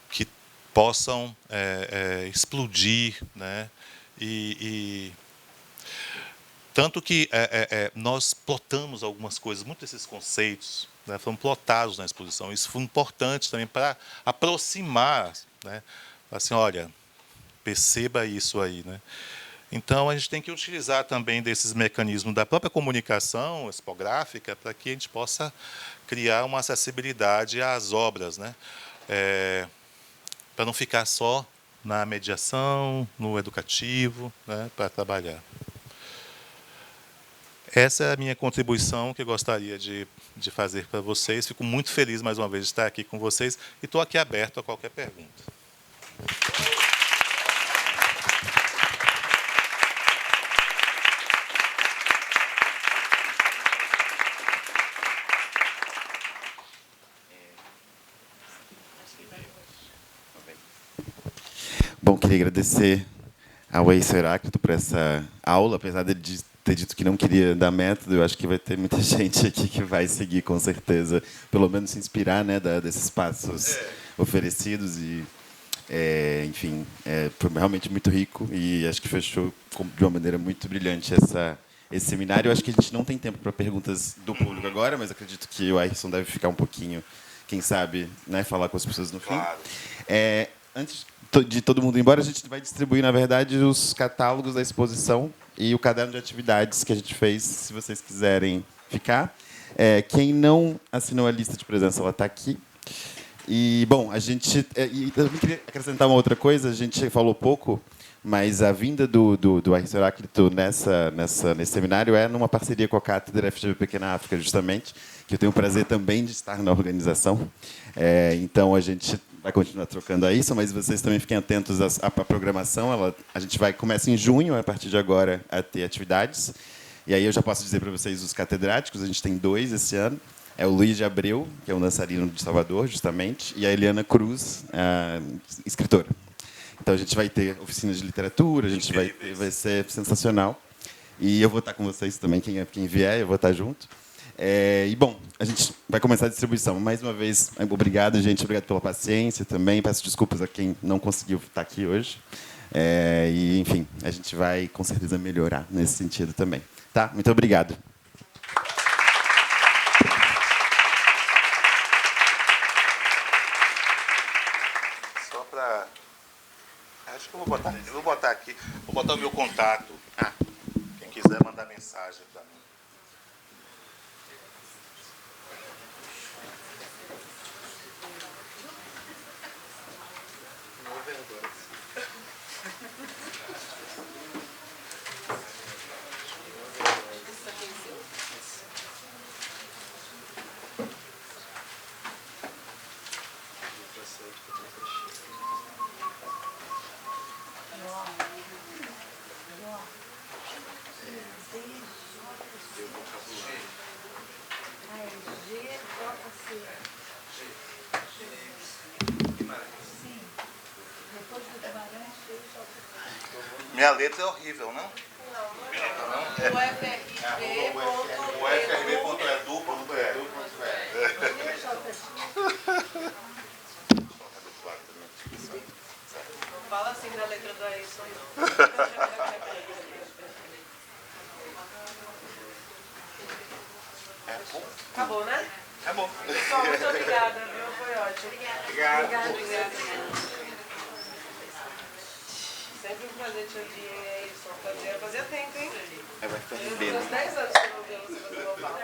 que possam explodir, né, e tanto que nós plotamos algumas coisas, muitos desses conceitos, né, foram plotados na exposição. Isso foi importante também para aproximar, né, assim, olha, perceba isso aí, né. Então a gente tem que utilizar também desses mecanismos da própria comunicação expográfica para que a gente possa criar uma acessibilidade às obras, né, para não ficar só na mediação, no educativo, né, para trabalhar. Essa é a minha contribuição que eu gostaria de fazer para vocês. Fico muito feliz, mais uma vez, de estar aqui com vocês e estou aqui aberto a qualquer pergunta. Bom, queria agradecer ao Aécio Heráclito por essa aula, apesar de ter dito que não queria dar método, eu acho que vai ter muita gente aqui que vai seguir, com certeza, pelo menos se inspirar, né, desses passos oferecidos. E, enfim, foi realmente muito rico e acho que fechou de uma maneira muito brilhante esse seminário. Eu acho que a gente não tem tempo para perguntas do público agora, mas acredito que o Ayrton deve ficar um pouquinho, quem sabe, né, falar com as pessoas no fim. Claro. Antes de todo mundo ir embora, a gente vai distribuir, na verdade, os catálogos da exposição e o caderno de atividades que a gente fez, se vocês quiserem ficar. Quem não assinou a lista de presença, ela está aqui. E, bom, a gente... eu também queria acrescentar uma outra coisa, a gente falou pouco, mas a vinda do Aécio Heráclito nesse seminário é numa parceria com a Cátedra FGV Pequena África, justamente, que eu tenho o prazer também de estar na organização. Então, a gente vai continuar trocando isso, mas vocês também fiquem atentos à programação. A gente começa em junho, a partir de agora, a ter atividades. E aí eu já posso dizer para vocês os catedráticos, a gente tem 2 esse ano. É o Luiz de Abreu, que é um dançarino de Salvador, justamente, e a Eliana Cruz, escritora. Então, a gente vai ter oficinas de literatura, vai ser sensacional. E eu vou estar com vocês também, quem vier, eu vou estar junto. E, bom, a gente vai começar a distribuição. Mais uma vez, obrigado, gente. Obrigado pela paciência também. Peço desculpas a quem não conseguiu estar aqui hoje. E, enfim, a gente vai, com certeza, melhorar nesse sentido também. Tá? Muito obrigado. Só para... Acho que eu vou botar aqui. Vou botar o meu contato. Quem quiser mandar mensagem para mim. Minha letra é horrível, não? Não. O FRB.edu.br. Fala assim da letra do Ayrton. Acabou, né? É bom. Pessoal, muito obrigada, viu? Foi ótimo. Obrigada. Sempre um prazer te ouvir, Edson. Fazia tempo, hein? Vai ficar Uns 10 anos que eu não vi você fazer uma pauta.